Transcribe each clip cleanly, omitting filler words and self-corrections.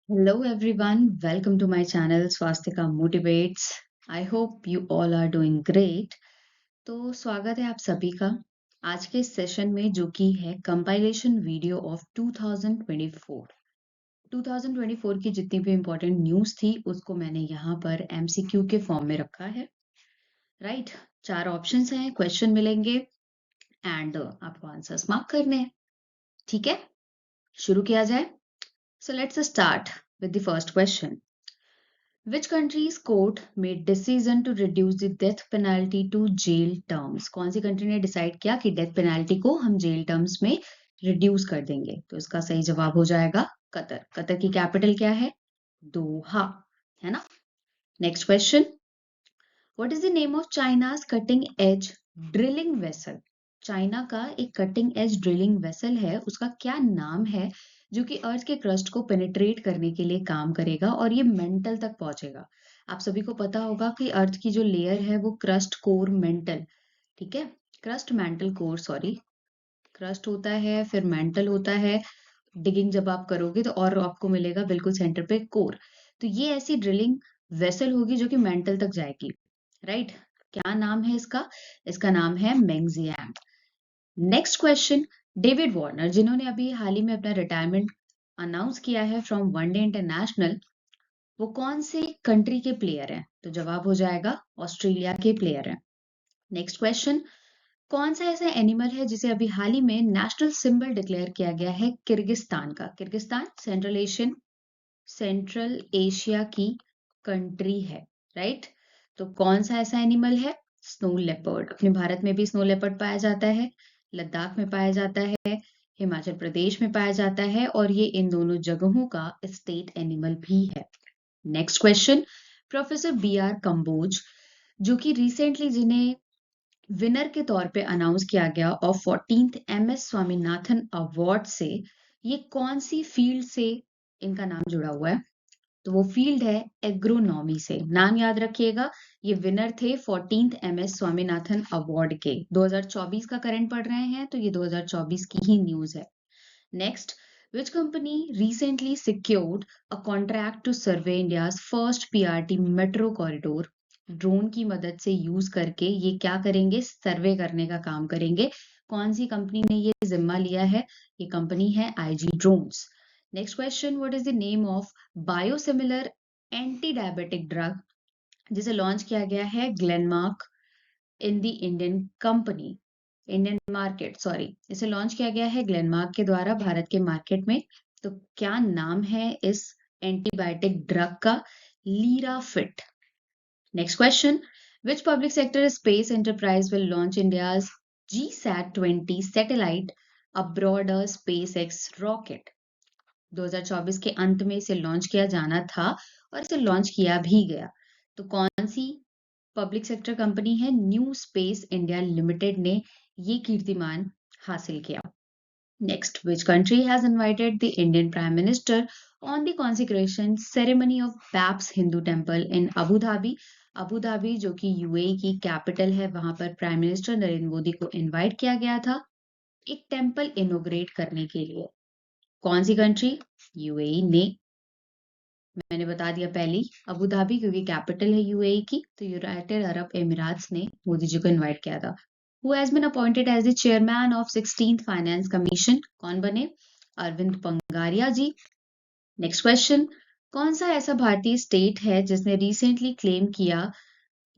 Hello everyone, welcome to my channel Swastika Motivates. I hope you all are doing great. तो स्वागत है आप सभी का आज के सेशन में जो कि है कंपाइलेशन वीडियो ऑफ 2024। 2024 की जितनी भी इम्पोर्टेंट न्यूज़ थी उसको मैंने यहाँ पर एमसीक्यू के फॉर्म में रखा है। राइट, 4 ऑप्शंस हैं, क्वेश्चन मिलेंगे एंड आपको आंसर्स मार्क करने हैं। ठीक है, शुरू किया जाए। So let's start with the first question. Which country's court made decision to reduce the death penalty to jail terms? कौन सी कंट्री ने डिसाइड किया कि डेथ पेनाल्टी को हम जेल टर्म्स में रिड्यूस कर देंगे? तो इसका सही जवाब हो जाएगा कतर। कतर की कैपिटल क्या है? दोहा, है ना? Next question, what is the name of China's cutting edge drilling vessel? China का एक कटिंग एज ड्रिलिंग वेसल है, उसका क्या नाम है जो कि अर्थ के क्रस्ट को पेनिट्रेट करने के लिए काम करेगा और ये मेंटल तक पहुंचेगा? आप सभी को पता होगा कि अर्थ की जो लेयर है वो क्रस्ट कोर मेंटल, ठीक है, crust mantle core, sorry, crust होता है फिर मेंटल होता है। डिगिंग जब आप करोगे तो और आपको मिलेगा बिल्कुल सेंटर पे कोर। तो ये ऐसी ड्रिलिंग वेसल होगी जो कि मेंटल तक जाएगी। राइट, क्या नाम है इसका? इसका नाम है मेंगजियांग। नेक्स्ट क्वेश्चन, डेविड वार्नर जिन्होंने अभी हाल ही में अपना रिटायरमेंट अनाउंस किया है फ्रॉम वनडे इंटरनेशनल, वो कौन से कंट्री के प्लेयर हैं? तो जवाब हो जाएगा ऑस्ट्रेलिया के प्लेयर हैं। नेक्स्ट क्वेश्चन, कौन सा ऐसा एनिमल है जिसे अभी हाल ही में नेशनल सिंबल डिक्लेयर किया गया है किर्गिस्तान का? किर्गिस्तान सेंट्रल एशिया की कंट्री है। राइट, तो कौन सा ऐसा एनिमल है? Snow leopard. अपने भारत में भी स्नो लेपर्ड पाया जाता है, लद्दाख में पाया जाता है, हिमाचल प्रदेश में पाया जाता है और ये इन दोनों जगहों का स्टेट एनिमल भी है। Next question, professor B R Kamboj जो कि रिसेंटली जिन्हें विनर के तौर पे अनाउंस किया गया और 14th एमएस स्वामीनाथन अवार्ड से, ये कौन सी फील्ड से इनका नाम जुड़ा हुआ है? तो वो फील्ड है एग्रोनॉमी से। नाम याद रखिएगा, ये विनर थे 14th एमएस स्वामीनाथन अवार्ड के। 2024 का करंट पढ़ रहे हैं तो ये 2024 की ही न्यूज है। Next, which company recently secured a contract to survey India's first PRT metro corridor? Drone की मदद से यूज करके ये क्या करेंगे? सर्वे करने का काम करेंगे। कौन सी कंपनी ने ये जिम्मा लिया है? ये कंपनी है IG drones. Next question, what is the name of biosimilar anti diabetic drug जिसे लॉन्च किया गया है Glenmark in the Indian market, sorry, इसे लॉन्च किया गया है ग्लेनमार्क के द्वारा भारत के मार्केट में। तो क्या नाम है इस एंटीबायोटिक ड्रग का? लीराफिट। Next question, which public sector space enterprise will launch India's GSAT-20 satellite abroad a SpaceX rocket? 2024 के अंत में इसे लॉन्च किया जाना था और इसे लॉन्च किया भी गया। तो कौन सी पब्लिक सेक्टर कंपनी है? न्यू स्पेस इंडिया लिमिटेड ने ये कीर्तिमान हासिल किया। Next, which country has invited the Indian prime minister on the consecration ceremony of BAPS Hindu temple in Abu Dhabi? Abu Dhabi जो कि यूएई की कैपिटल है, वहां पर प्राइम मिनिस्टर नरेंद्र मोदी को इनवाइट किया गया था एक टेम्पल इनोग्रेट करने के लिए। कौन सी कंट्री? यूएई ने। मैंने बता दिया पहले ही, अबू धाबी क्योंकि कैपिटल है यूएई की, तो यूनाइटेड अरब एमिराट्स ने मोदी जी को इनवाइट किया था। Who has been appointed as the chairman of 16th finance commission? कौन बने? अरविंद पंगारिया जी। नेक्स्ट क्वेश्चन, कौन सा ऐसा भारतीय स्टेट है जिसने रिसेंटली क्लेम किया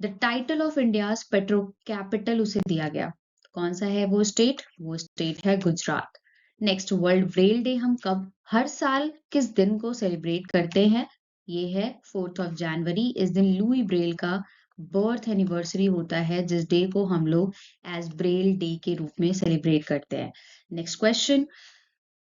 the title of India's petro capital उसे दिया गया? कौन सा है वो स्टेट? वो स्टेट है Gujarat. Next, world Braille day हम कब हर साल किस दिन को सेलिब्रेट करते हैं? ये है 4th ऑफ जनवरी। इस दिन लुई ब्रेल का बर्थ एनिवर्सरी होता है जिस डे को हम लोग एज ब्रेल डे के रूप में सेलिब्रेट करते हैं। नेक्स्ट क्वेश्चन,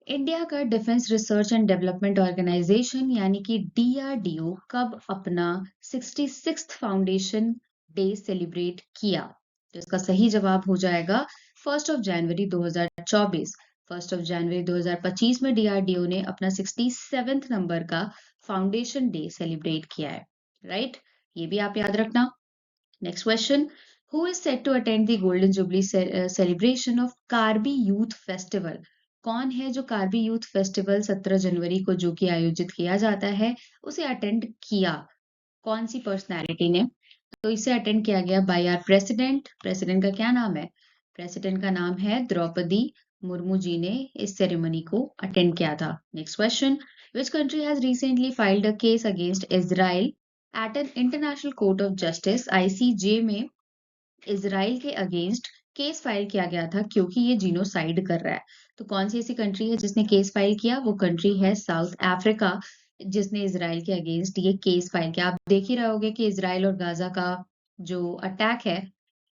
इंडिया का defence research and development organisation यानी कि डीआरडीओ कब अपना 66th फाउंडेशन डे सेलिब्रेट किया? तो इसका सही जवाब हो जाएगा 1 जनवरी 2024। 1 जनवरी 2025 में डीआरडीओ ने अपना 67th नंबर का फाउंडेशन डे सेलिब्रेट किया है। राइट, ये भी आप याद रखना। Next question, who is set to attend the golden jubilee celebration of Karbi youth festival कौन है जो कार्बी यूथ फेस्टिवल 17 जनवरी को जो कि आयोजित किया जाता है, उसे अटेंड किया? कौन सी पर्सनैलिटी ने? तो इसे अटेंड किया गया बाय आवर प्रेसिडेंट। प्रेसिडेंट का क्या नाम है? प्रेसिडेंट का नाम है द्रौपदी मुर्मू जी ने इस सेरेमनी को अटेंड किया था। Next question, which country has recently filed a case against Israel at an international court of justice ICJ में? इजराइल के अगेंस्ट केस फाइल किया गया था क्योंकि ये जीनोसाइड कर रहा है। तो कौन सी ऐसी कंट्री है जिसने केस फाइल किया? वो कंट्री है साउथ अफ्रीका, जिसने इजराइल के अगेंस्ट ये केस फाइल किया। आप देख ही रहे होगे कि इजराइल और गाजा का जो अटैक है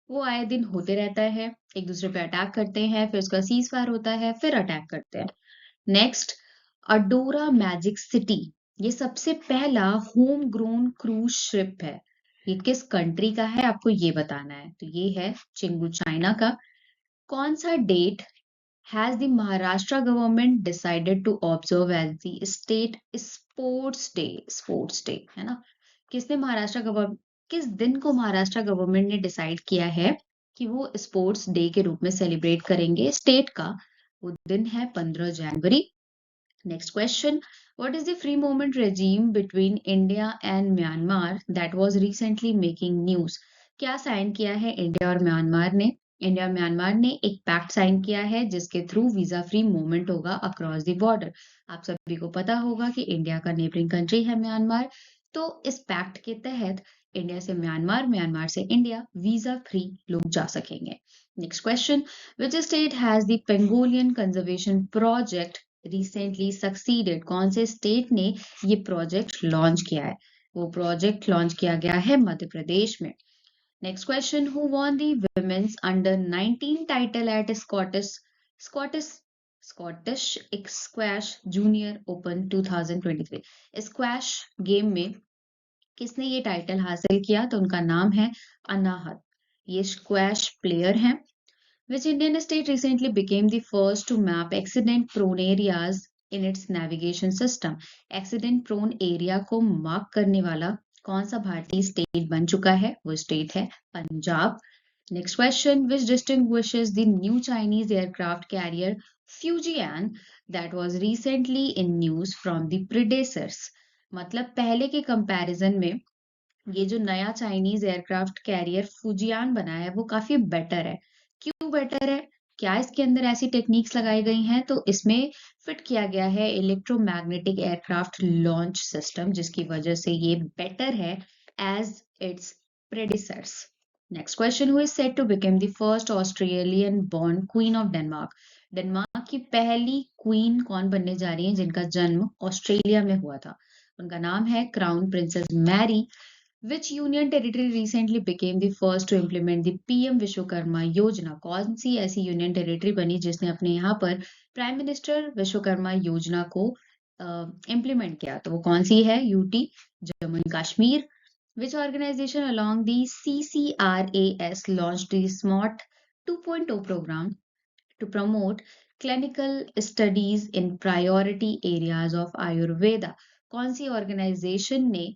वो आए दिन होते रहता है। एक दूसरे पे अटैक करते हैं, फिर उसका सीज फायर होता है, फिर अटैक करते हैं। नेक्स्ट, अडोरा मैजिक सिटी, ये सबसे पहला होम ग्रोन क्रूज शिप है। ये किस कंट्री का है आपको ये बताना है। तो ये है चिंगू चाइना का। कौन सा date has the Maharashtra government decided to observe as the state sports day? Sports day है ना। किसने महाराष्ट्र गवर्नमेंट, किस दिन को महाराष्ट्र गवर्नमेंट ने डिसाइड किया है कि वो स्पोर्ट्स डे के रूप में सेलिब्रेट करेंगे स्टेट का? वो दिन है 15 जनवरी। Next question, what is the free movement regime between India and Myanmar that was recently making news? क्या साइन किया है इंडिया और म्यांमार ने? इंडिया और म्यांमार ने एक पैक्ट साइन किया है जिसके थ्रू वीजा फ्री मूवमेंट होगा अक्रॉस द बॉर्डर। आप सभी को पता होगा कि इंडिया का नेबरिंग कंट्री है म्यांमार, तो इस पैक्ट के तहत इंडिया से म्यांमार, म्यांमार से इंडिया वीजा फ्री लोग जा सकेंगे। Next question, which state has the pangolin conservation project recently succeeded? कौन से स्टेट ने ये प्रोजेक्ट लॉन्च किया है? वो प्रोजेक्ट लॉन्च किया गया है मध्य प्रदेश में। Next question, who won the women's under 19 title at Scottish Scottish squash junior open 2023? Squash game में किसने ये टाइटल हासिल किया? तो उनका नाम है अनाहत। ये स्क्वैश प्लेयर हैं। Which Indian state recently became the first to map accident-prone areas in its navigation system? Accident-prone area को मार्क करने वाला कौन सा भारतीय स्टेट बन चुका है? वो स्टेट है Punjab. Next question, which distinguishes the new Chinese aircraft carrier Fujian that was recently in news from the predecessors? मतलब पहले के कंपैरिजन में ये जो नया चाइनीज एयरक्राफ्ट कैरियर फुजियान बना है वो काफी बेटर है। क्यों बेटर है? क्या इसके अंदर ऐसी टेक्निक्स लगाई गई हैं? तो इसमें फिट किया गया है इलेक्ट्रोमैग्नेटिक एयरक्राफ्ट लॉन्च सिस्टम, जिसकी वजह से ये बेटर है as it's predecessors. Next question, who is set to become the first Australian born queen of Denmark? Denmark की पहली क्वीन कौन बनने जा रही है जिनका जन्म ऑस्ट्रेलिया में हुआ था? उनका नाम है crown princess Mary. Which union territory recently became the first to implement the PM Vishwakarma योजना? कौन सी ऐसी यूनियन टेरिटरी बनी जिसने अपने यहाँ पर प्राइम मिनिस्टर विश्वकर्मा योजना को इम्प्लीमेंट किया? तो वो कौन सी है? UT, Jammu and Kashmir. Which organization along the CCRAS launched the Smart 2.0 program to promote clinical studies in priority areas of Ayurveda? कौन सी ऑर्गेनाइजेशन ने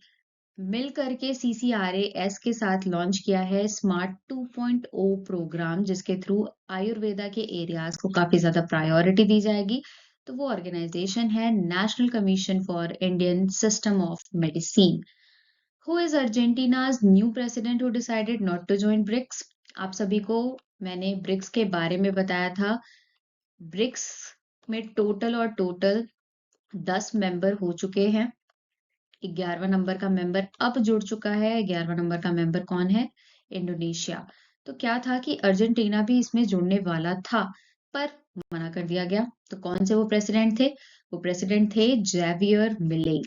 मिल करके CCRAS के साथ लॉन्च किया है स्मार्ट 2.0 प्रोग्राम, जिसके थ्रू आयुर्वेदा के एरियाज को काफी ज्यादा प्रायोरिटी दी जाएगी? तो वो ऑर्गेनाइजेशन है national commission for Indian system of medicine. Who is Argentina's new president who decided not to join BRICS? आप सभी को मैंने ब्रिक्स के बारे में बताया था। ब्रिक्स में टोटल 10 मेंबर हो चुके हैं। 11वां नंबर का मेंबर अब जुड़ चुका है। 11वां नंबर का मेंबर कौन है? इंडोनेशिया। तो क्या था कि अर्जेंटीना भी इसमें जुड़ने वाला था पर मना कर दिया गया। तो कौन से वो प्रेसिडेंट थे? वो प्रेसिडेंट थे जेवियर मिले।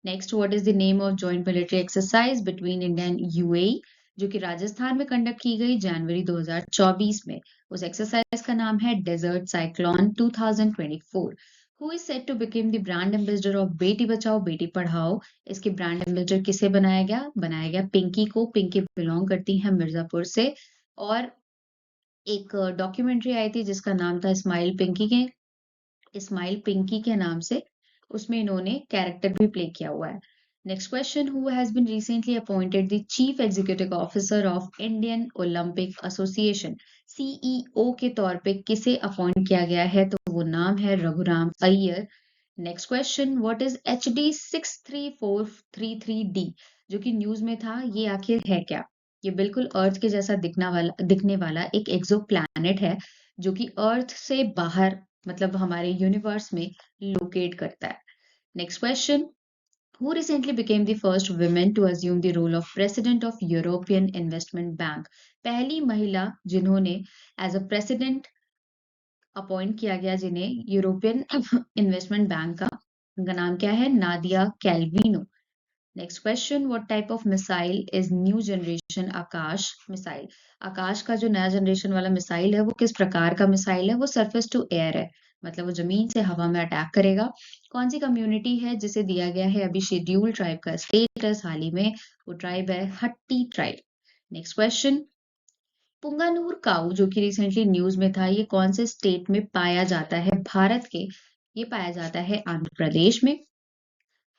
Next, what is the name of joint military exercise between India and UAE, जो कि राजस्थान में कंडक्ट की गई जनवरी 2024 में? उस एक्सरसाइज का नाम है desert cyclone 2024। Who is set to become the brand ambassador of Beti Bachao Beti Padhao? इसके ब्रांड एम्बेसडर किसे बनाया गया? बनाया गया पिंकी को। पिंकी बिलोंग करती है मिर्जापुर से। और एक डॉक्यूमेंट्री आई थी जिसका नाम था स्माइल पिंकी के नाम से, उसमें इन्होंने कैरेक्टर भी प्ले किया हुआ है। Next question, who has been recently appointed the Chief Executive Officer of Indian Olympic Association? CEO के तौर पे किसे अपॉइंट किया गया है? तो वो नाम है Raghuram Iyer. Next question, what is HD 63433D जो कि न्यूज में था, ये आखिर है क्या? ये बिल्कुल अर्थ के जैसा दिखने वाला एक एक्सो प्लैनेट है जो कि अर्थ से बाहर, मतलब हमारे यूनिवर्स में लोकेट करता है। Next question, who recently became the first woman to assume the role of president of European Investment Bank? पहली महिला जिन्होंने एज अ प्रेसिडेंट अपॉइंट किया गया, जिन्हें यूरोपियन इन्वेस्टमेंट बैंक का, उनका नाम क्या है? Nadia Calvino. Next question, what type of missile is new generation Akash missile? Akash का जो नया जनरेशन वाला मिसाइल है वो किस प्रकार का मिसाइल है? वो सरफेस टू एयर है, मतलब वो जमीन से हवा में अटैक करेगा। कौन सी कम्युनिटी है जिसे दिया गया है अभी शेड्यूल्ड ट्राइब का स्टेटस हाल ही में? वो ट्राइब है हट्टी ट्राइब। नेक्स्ट क्वेश्चन, पुंगानुर काऊ जो कि रिसेंटली न्यूज में था, ये कौन से स्टेट में पाया जाता है भारत के? ये पाया जाता है आंध्र प्रदेश में।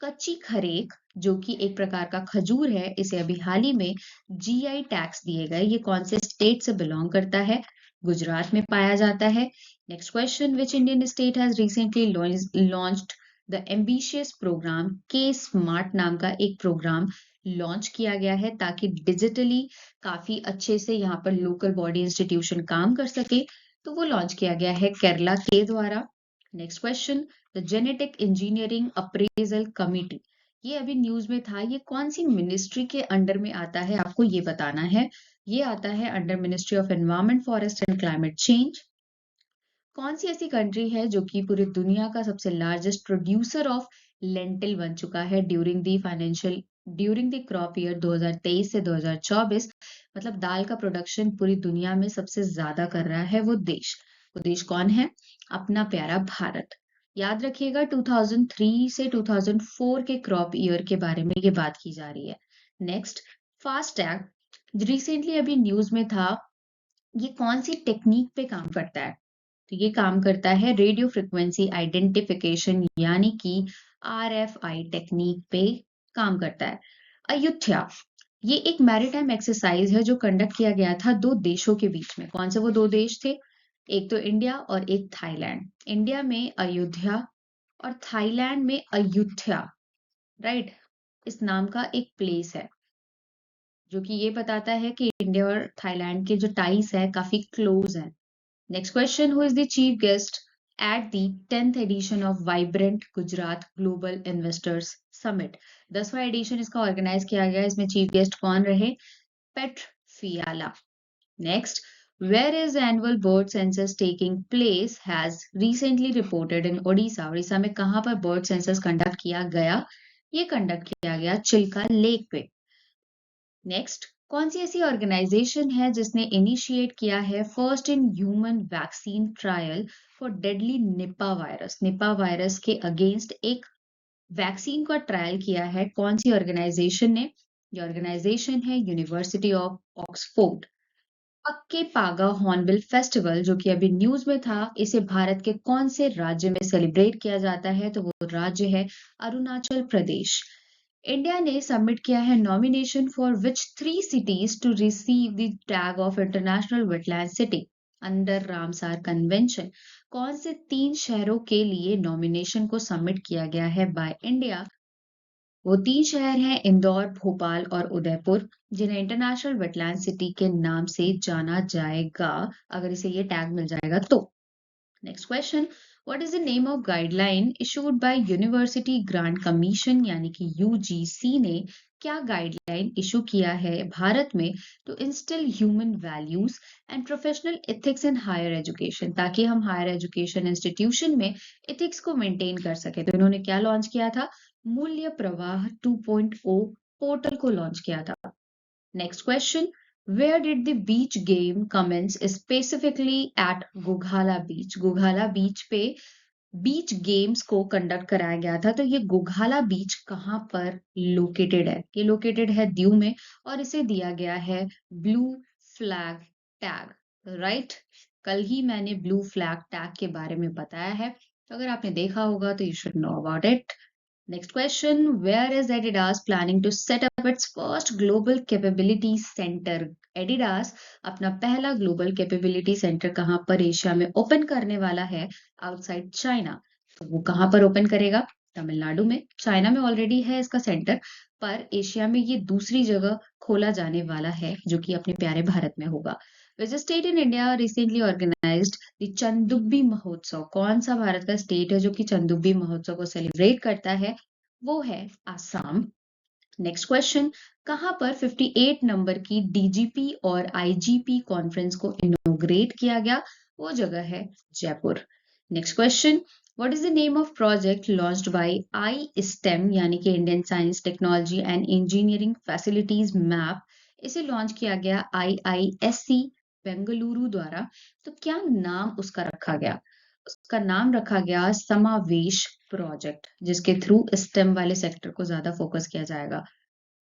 कच्ची खरेक जो कि एक प्रकार का खजूर है, इसे अभी हाल ही में GI टैक्स दिए गए, ये कौन से स्टेट से बिलोंग करता है? गुजरात में पाया जाता है। Next question, which Indian state has recently launched the ambitious programme? K smart नाम का एक प्रोग्राम लॉन्च किया गया है ताकि डिजिटली काफी अच्छे से यहाँ पर लोकल बॉडी इंस्टीट्यूशन काम कर सके, तो वो लॉन्च किया गया है केरला के द्वारा। Next question, the genetic engineering appraisal committee, ये अभी न्यूज में था, ये कौन सी मिनिस्ट्री के अंडर में आता है? आपको ये बताना है। ये आता है under ministry of environment, forest and climate change. कौन सी ऐसी कंट्री है जो कि पूरी दुनिया का सबसे लार्जेस्ट प्रोड्यूसर ऑफ लेंटिल बन चुका है ड्यूरिंग द क्रॉप ईयर 2023 से 2024? मतलब दाल का प्रोडक्शन पूरी दुनिया में सबसे ज्यादा कर रहा है वो देश कौन है? अपना प्यारा भारत। याद रखिएगा 2003 से 2004 के क्रॉप ईयर के बारे में ये बात की जा रही है। नेक्स्ट, फास्टैग रिसेंटली अभी न्यूज में था, ये कौन सी टेक्निक पे काम करता है? तो ये काम करता है रेडियो फ्रिक्वेंसी आइडेंटिफिकेशन, यानी कि RFI टेक्निक पे काम करता है। अयुत्या, ये एक मैरीटाइम एक्सरसाइज है जो कंडक्ट किया गया था दो देशों के बीच में। कौन से वो दो देश थे? एक तो इंडिया और एक थाईलैंड। इंडिया में अयोध्या और थाईलैंड में अयुत्या, राइट? इस नाम का एक प्लेस है जो कि ये बताता है कि इंडिया और थाईलैंड के जो टाइज है काफी क्लोज हैं। Next question, who is the chief guest at the 10th edition of Vibrant Gujarat Global Investors Summit? 10वां एडिशन इसका ऑर्गेनाइज किया गया, इसमें चीफ गेस्ट कौन रहे? Petr Fiala. Next, where is the annual bird census taking place has recently reported in Odisha? Orissa में कहाँ पर बर्ड सेंसस कंडक्ट किया गया? ये कंडक्ट किया गया चिल्का लेक पे। नेक्स्ट, कौन सी ऐसी ऑर्गेनाइजेशन है जिसने इनिशिएट किया है first in human vaccine trial for deadly Nipah virus? Nipah virus के अगेंस्ट एक वैक्सीन का ट्रायल किया है, कौन सी ऑर्गेनाइजेशन ने? ये ऑर्गेनाइजेशन है यूनिवर्सिटी ऑफ ऑक्सफोर्ड। पक्के पागा हॉर्नबिल फेस्टिवल जो कि अभी न्यूज में था, इसे भारत के कौन से राज्य में सेलिब्रेट किया जाता है? तो वो राज्य है अरुणाचल प्रदेश। इंडिया ने सबमिट किया है nomination for which 3 cities to receive the tag of international wetland city under Ramsar convention? कौन से 3 शहरों के लिए नॉमिनेशन को सबमिट किया गया है बाय इंडिया? वो 3 शहर हैं इंदौर, भोपाल और उदयपुर, जिन्हें इंटरनेशनल वेटलैंड सिटी के नाम से जाना जाएगा अगर इसे ये टैग मिल जाएगा तो। Next question, what is the name of guideline issued by university grant commission, यानी कि UGC ने क्या गाइडलाइन इशू किया है भारत में to instil human values and professional ethics in higher education, ताकि हम हायर एजुकेशन इंस्टीट्यूशन में एथिक्स को मेंटेन कर सके? तो इन्होंने क्या लॉन्च किया था? मूल्य प्रवाह 2.0 पोर्टल को लॉन्च किया था। Next question, where did the beach game commence specifically at Ghoghla beach? Ghoghla beach पे बीच गेम्स को कंडक्ट कराया गया था, तो ये गोघाला बीच कहाँ पर लोकेटेड है? ये लोकेटेड है दीव में और इसे दिया गया है ब्लू फ्लैग टैग, राइट? कल ही मैंने ब्लू फ्लैग टैग के बारे में बताया है, तो अगर आपने देखा होगा तो you should know about it. Next question, where is Adidas planning to set up its first global capability center? Adidas अपना पहला global capability center कहाँ पर एशिया में ओपन करने वाला है आउटसाइड चाइना? तो वो कहाँ पर ओपन करेगा? तमिलनाडु में। चाइना में ऑलरेडी है इसका सेंटर, पर एशिया में ये दूसरी जगह खोला जाने वाला है जो कि अपने प्यारे भारत में होगा। Which state in India recently organized the चंदुब्बी महोत्सव? कौन सा भारत का स्टेट है जो कि चंदुब्बी महोत्सव को सेलिब्रेट करता है? वो है आसाम। नेक्स्ट क्वेश्चन, कहां पर 58 नंबर की डीजीपी और आईजीपी कॉन्फ्रेंस को इनोग्रेट किया गया? वो जगह है Jaipur. Next question, what is the name of project launched by I stem यानी कि Indian science technology and engineering facilities map? इसे लॉन्च किया गया आईआईएससी बेंगलुरु द्वारा। तो क्या नाम उसका रखा गया? उसका नाम रखा गया समावेश प्रोजेक्ट, जिसके थ्रू स्टेम वाले सेक्टर को ज्यादा फोकस किया जाएगा।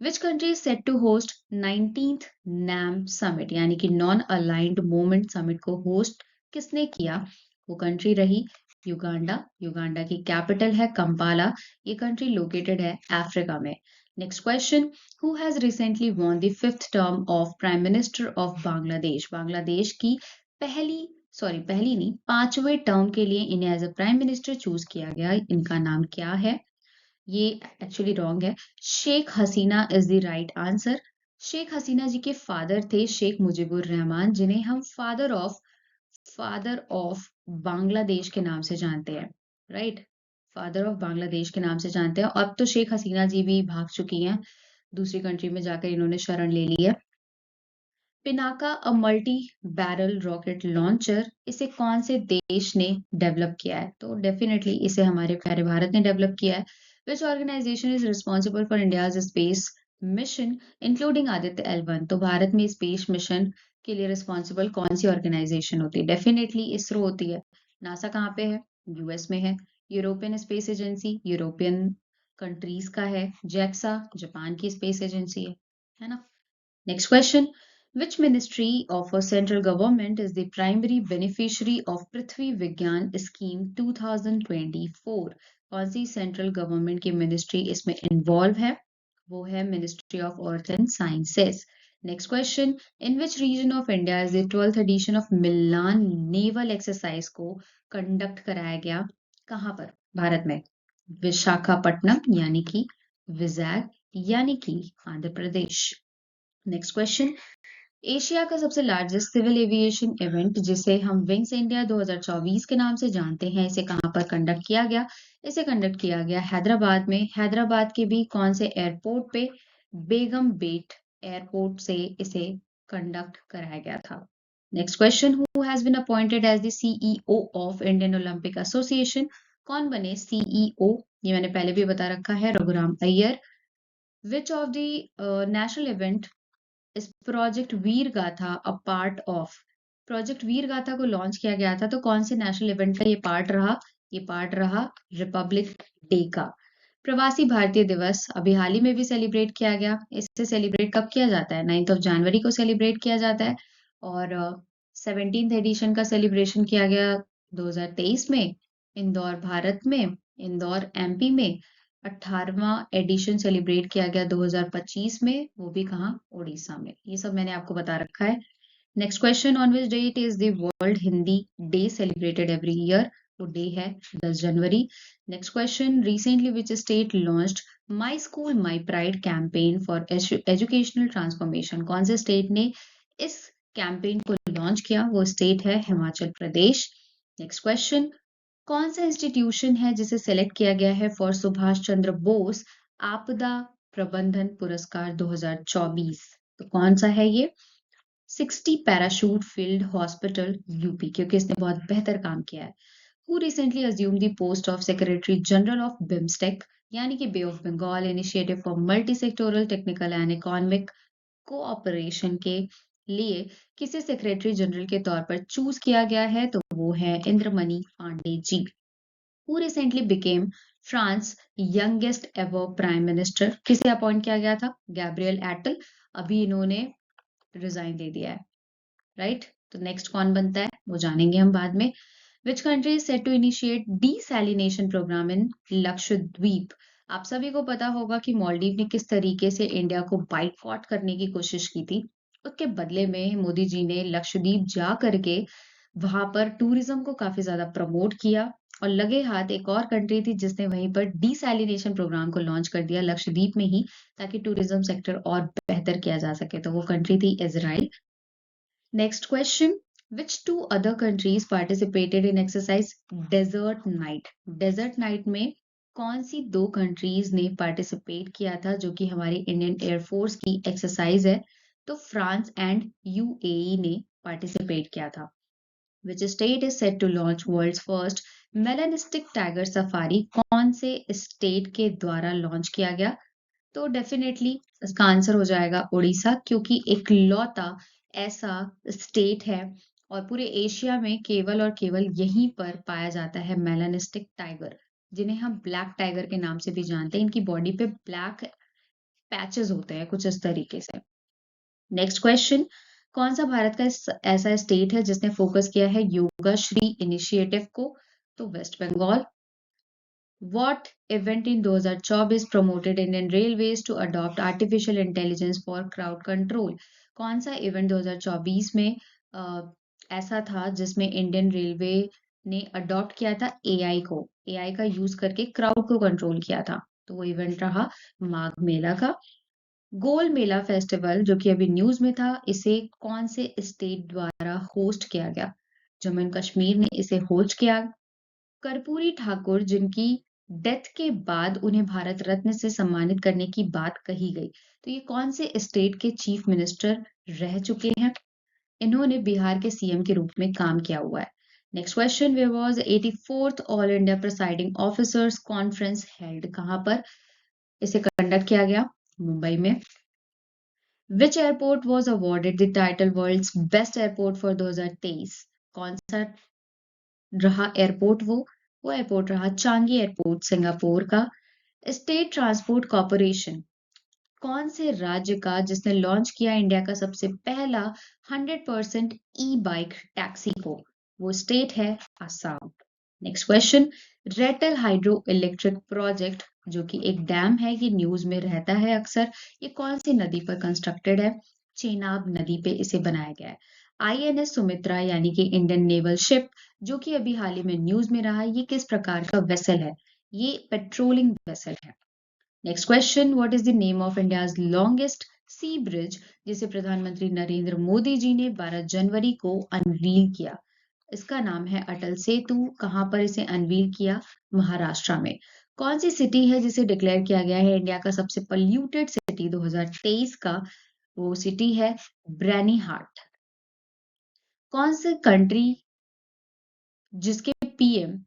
Which country is set to host 19th NAM summit यानी कि नॉन अलाइंड मूवमेंट समिट को होस्ट किसने किया? वो कंट्री रही युगांडा। युगांडा की कैपिटल है कंपाला। ये कंट्री लोकेटेड है अफ्रीका में। Next question, who has recently won the 5th term of prime minister of Bangladesh? Bangladesh की पहली नहीं, 5वें टर्म के लिए इन्हें as a prime minister choose किया गया। इनका नाम क्या है? ये एक्चुअली रॉन्ग है। Sheikh Hasina is the right answer. Sheikh Hasina ji के फादर थे शेख मुजीबुर रहमान, जिन्हें हम फादर ऑफ बांग्लादेश के नाम से जानते हैं। राइट, फादर ऑफ बांग्लादेश के नाम से जानते हैं। अब तो शेख हसीना जी भी भाग चुकी हैं, दूसरी कंट्री में जाकर इन्होंने शरण ले ली है। Pinaka a multi barrel rocket launcher, इसे कौन से देश ने डेवलप किया है? तो डेफिनेटली इसे हमारे प्यारे भारत ने डेवलप किया है। Which organisation is responsible for India's space mission including Aditya L1? तो भारत में स्पेस मिशन के लिए रिस्पॉन्सिबल कौन सी ऑर्गेनाइजेशन होती है? डेफिनेटली इसरो होती है। नासा कहाँ पे है? यूएस में है। European space agency European countries का है। जैक्सा जापान की स्पेस एजेंसी है ना। Next question, which ministry of a central government is the primary beneficiary of पृथ्वी विज्ञान स्कीम 2024? कौन सी सेंट्रल गवर्नमेंट की मिनिस्ट्री इसमें इन्वॉल्व है? वो है ministry of earth and sciences. Next question, in which region of India is the 12th edition of Milan naval exercise को conduct कराया गया? कहाँ पर? भारत में विशाखापट्टनम यानी कि विजैक यानी कि Andhra Pradesh. Next question, Asia का सबसे लार्जेस्ट सिविल एविएशन इवेंट जिसे हम विंग्स इंडिया 2024 के नाम से जानते हैं, इसे कहां पर कंडक्ट किया गया? इसे कंडक्ट किया गया हैदराबाद में। हैदराबाद के भी कौन से एयरपोर्ट पे? बेगम बेट एयरपोर्ट से इसे कंडक्ट कराया गया था। Next question, who has been appointed as the CEO of Indian Olympic Association? कौन बने सीईओ? ये मैंने पहले भी बता रखा है, Raghuram Iyer. Which of the national event इस प्रोजेक्ट वीर गाथा अ पार्ट ऑफ? प्रोजेक्ट वीर गाथा को लॉन्च किया गया था, तो कौन से नेशनल इवेंट का ये पार्ट रहा? ये पार्ट रहा रिपब्लिक डे का। प्रवासी भारतीय दिवस अभी हाल ही में भी सेलिब्रेट किया गया। इसे सेलिब्रेट कब किया जाता है? 9th ऑफ जनवरी को सेलिब्रेट किया जाता है। और 17th एडिशन का सेलिब्रेशन किया गया 2023 में इंदौर भारत में, इंदौर एमपी में। 18वां एडिशन सेलिब्रेट किया गया 2025 में, वो भी कहाँ? उड़ीसा में। ये सब मैंने आपको बता रखा है। Next question, on which date is the world Hindi day celebrated every year? वो डे है 10 जनवरी। Next question, recently which state launched my school my pride campaign for educational transformation? कौन से स्टेट ने इस कैंपेन को लॉन्च किया? वो स्टेट है हिमाचल प्रदेश। नेक्स्ट क्वेश्चन, कौन सा इंस्टीट्यूशन है जिसे सेलेक्ट किया गया है फॉर सुभाष चंद्र बोस आपदा प्रबंधन पुरस्कार 2024? तो कौन सा है ये? 60 पैराशूट फील्ड हॉस्पिटल यूपी, क्योंकि इसने बहुत बेहतर काम किया है। Who recently assume the post of secretary general of BIMSTEC यानी कि bay of Bengal initiative for multi sectoral technical and economic cooperation के लिए किसे सेक्रेटरी जनरल के तौर पर चूज किया गया है? तो वो है Indramani Pandey ji. Who recently became France youngest ever prime minister? किसे अपॉइंट किया गया था? Gabriel Attal. अभी इन्होंने रिजाइन दे दिया है। राइट, तो नेक्स्ट कौन बनता है वो जानेंगे हम बाद में। Which country is set to initiate desalination programme in Lakshadweep? आप सभी को पता होगा कि मालदीव ने किस तरीके से इंडिया को बाइकॉट करने की कोशिश की थी। उसके बदले में मोदी जी ने लक्षद्वीप जा करके वहां पर टूरिज्म को काफी ज्यादा प्रमोट किया और लगे हाथ एक और कंट्री थी जिसने वहीं पर डीसैलिनेशन प्रोग्राम को लॉन्च कर दिया लक्षद्वीप में ही, ताकि टूरिज्म सेक्टर और बेहतर किया जा सके। तो वो कंट्री थी Israel. Next question, which two other countries participated in exercise desert night? Desert night में कौन सी दो कंट्रीज ने पार्टिसिपेट किया था जो कि हमारी इंडियन एयरफोर्स की एक्सरसाइज है? तो फ्रांस एंड यूएई ने पार्टिसिपेट किया था। Which state is set to launch world's first melanistic tiger safari? कौन से स्टेट के द्वारा लॉन्च किया गया? तो डेफिनेटली इसका आंसर हो जाएगा उड़ीसा, क्योंकि इकलौता ऐसा स्टेट है और पूरे एशिया में केवल और केवल यहीं पर पाया जाता है मेलानिस्टिक टाइगर, जिन्हें हम ब्लैक टाइगर के नाम से भी जानते हैं। इनकी बॉडी पे ब्लैक पैचेस होते हैं कुछ इस तरीके से। नेक्स्ट क्वेश्चन, कौन सा भारत का ऐसा स्टेट है जिसने फोकस किया है योगा श्री इनिशिएटिव को? तो West Bengal. What event in 2024 promoted Indian Railways to adopt artificial intelligence for crowd control? कौन सा इवेंट 2024 में ऐसा था जिसमें इंडियन रेलवे ने अडॉप्ट किया था एआई को, एआई का यूज करके क्राउड को कंट्रोल किया था? तो वो इवेंट रहा माघ मेला का। गोल मेला फेस्टिवल जो कि अभी न्यूज में था, इसे कौन से स्टेट द्वारा होस्ट किया गया? जम्मू एंड कश्मीर ने इसे होस्ट किया। कर्पूरी ठाकुर जिनकी डेथ के बाद उन्हें भारत रत्न से सम्मानित करने की बात कही गई, तो ये कौन से स्टेट के चीफ मिनिस्टर रह चुके हैं? इन्होंने बिहार के सीएम के रूप में काम किया हुआ है। Next question, where was 84th all India presiding officers conference held? कहां पर इसे कंडक्ट किया गया? मुंबई में। Which airport was awarded the title world's best airport for 2023? कौन सा रहा एयरपोर्ट? वो एयरपोर्ट रहा चांगी एयरपोर्ट सिंगापुर का। स्टेट ट्रांसपोर्ट कॉरपोरेशन कौन से राज्य का जिसने लॉन्च किया इंडिया का सबसे पहला 100% ई बाइक टैक्सी को? वो स्टेट है Assam. Next question, Ratle hydro electric project जो कि एक डैम है, ये न्यूज में रहता है अक्सर, ये कौन सी नदी पर कंस्ट्रक्टेड है? चेनाब नदी पे इसे बनाया गया है। आईएनएस सुमित्रा यानी कि इंडियन नेवल शिप जो कि अभी हाल ही में न्यूज में रहा, ये किस प्रकार का वेसल है? ये पेट्रोलिंग वेसल है। Next question, what is the name of India's longest sea bridge जिसे प्रधानमंत्री नरेंद्र मोदी जी ने 12 जनवरी को अनवील किया? इसका नाम है अटल सेतु। कहां पर इसे अनवील किया? महाराष्ट्र में। कौन सी सिटी है जिसे डिक्लेयर किया गया है इंडिया का सबसे पॉल्यूटेड सिटी 2023 का? वो सिटी है ब्रैनीहाट। कौन सी कंट्री जिसके पीएम